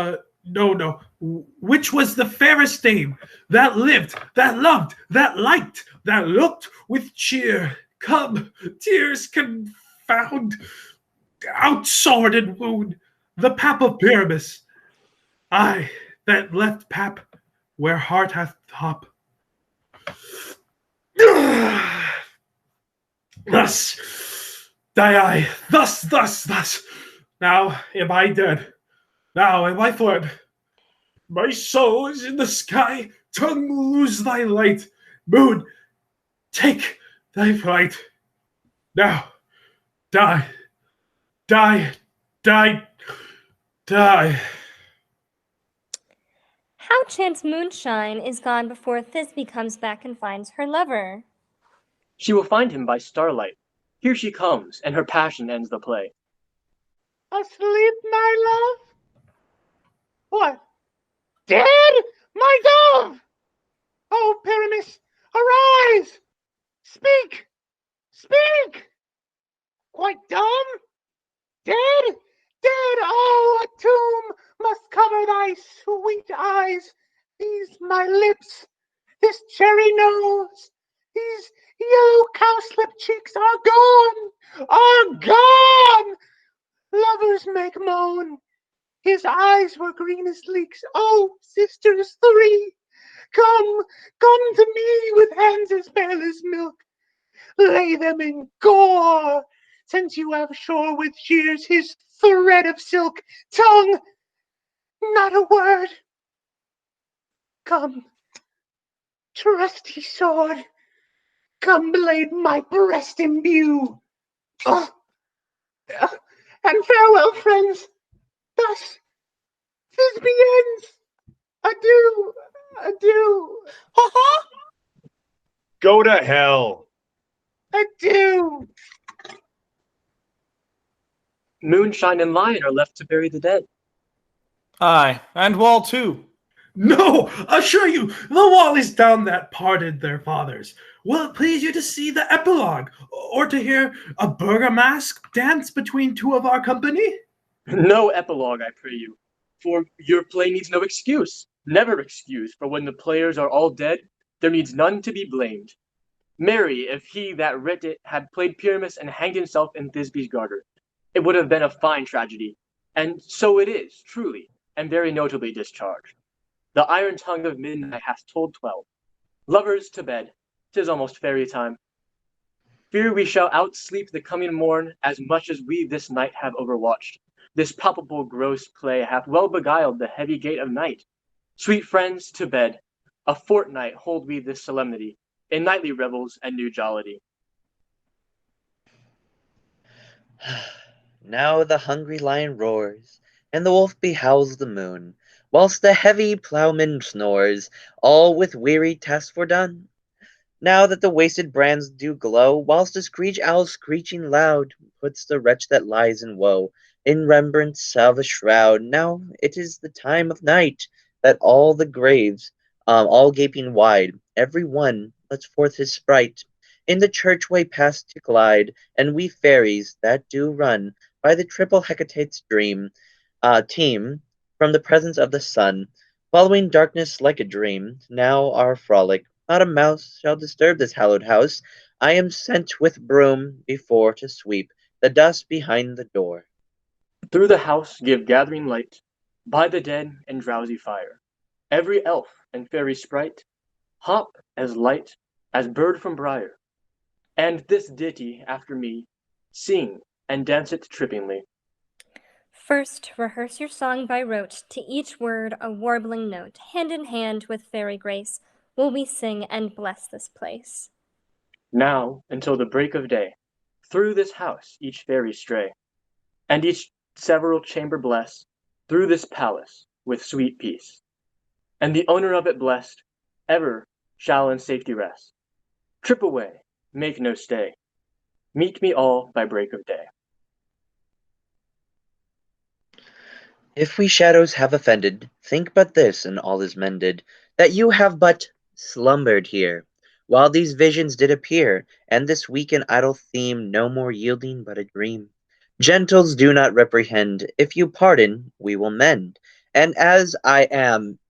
no. Which was the fairest dame that lived, that loved, that liked, that looked with cheer? Come, tears confound, out sword and wound, the pap of Pyramus. I, that left pap where heart hath hop. Thus die I, thus. Now am I dead. Now am I fled. My soul is in the sky. Tongue, lose thy light. Moon, take thy flight. Now, die. How chance moonshine is gone before Thisbe comes back and finds her lover? She will find him by starlight. Here she comes, and her passion ends the play. Asleep, my love? What? Dead? My dove! Oh, Pyramus, arise! Speak! Quite dumb? Dead? Oh, a tomb must cover thy sweet eyes. These my lips, this cherry nose, these yellow cowslip cheeks are gone! Lovers make moan. His eyes were green as leeks. Oh, sisters three, come to me with hands as pale as milk. Lay them in gore, since you have shore with shears his thread of silk. Tongue, not a word. Come, trusty sword, come blade my breast imbue. Oh, and farewell, friends. Thus Thisbe ends. Adieu. Go to hell. Adieu. Moonshine and Lion are left to bury the dead. Aye, and Wall too. No, assure you, the wall is down that parted their fathers. Will it please you to see the epilogue, or to hear a burgomask dance between two of our company? No epilogue, I pray you, for your play needs no excuse, never excuse, for when the players are all dead, there needs none to be blamed. Marry, if he that writ it had played Pyramus and hanged himself in Thisbe's garter, it would have been a fine tragedy, and so it is, truly, and very notably discharged. The iron tongue of midnight hath told 12. Lovers, to bed, 'tis almost fairy time. Fear we shall outsleep the coming morn, as much as we this night have overwatched. This palpable gross play hath well beguiled the heavy gate of night. Sweet friends, to bed. A fortnight hold we this solemnity, in nightly revels and new jollity. Now the hungry lion roars, and the wolf behowls the moon, whilst the heavy ploughman snores, all with weary task foredone. Now that the wasted brands do glow, whilst a screech owl screeching loud puts the wretch that lies in woe in remembrance of a shroud. Now it is the time of night that all the graves, all gaping wide, every one lets forth his sprite in the churchway past to glide, and we fairies that do run by the triple Hecate's team from the presence of the sun, following darkness like a dream. Now our frolic, not a mouse shall disturb this hallowed house. I am sent with broom before to sweep the dust behind the door. Through the house give gathering light, by the dead and drowsy fire. Every elf and fairy sprite hop as light as bird from briar. And this ditty after me, sing and dance it trippingly. First, rehearse your song by rote, to each word a warbling note. Hand in hand with fairy grace will we sing and bless this place. Now until the break of day, through this house each fairy stray, and each several chamber bless, through this palace with sweet peace. And the owner of it blessed, ever shall in safety rest. Trip away, make no stay. Meet me all by break of day. If we shadows have offended, think but this, and all is mended, that you have but slumbered here, while these visions did appear, and this weak and idle theme no more yielding but a dream. Gentles, do not reprehend, if you pardon, we will mend, and as I am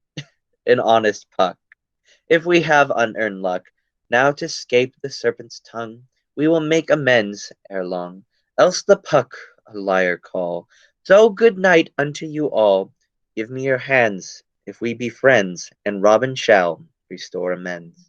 an honest puck, if we have unearned luck, now to scape the serpent's tongue, we will make amends ere long, else the puck a liar call. So good night unto you all. Give me your hands, if we be friends, and Robin shall restore amends.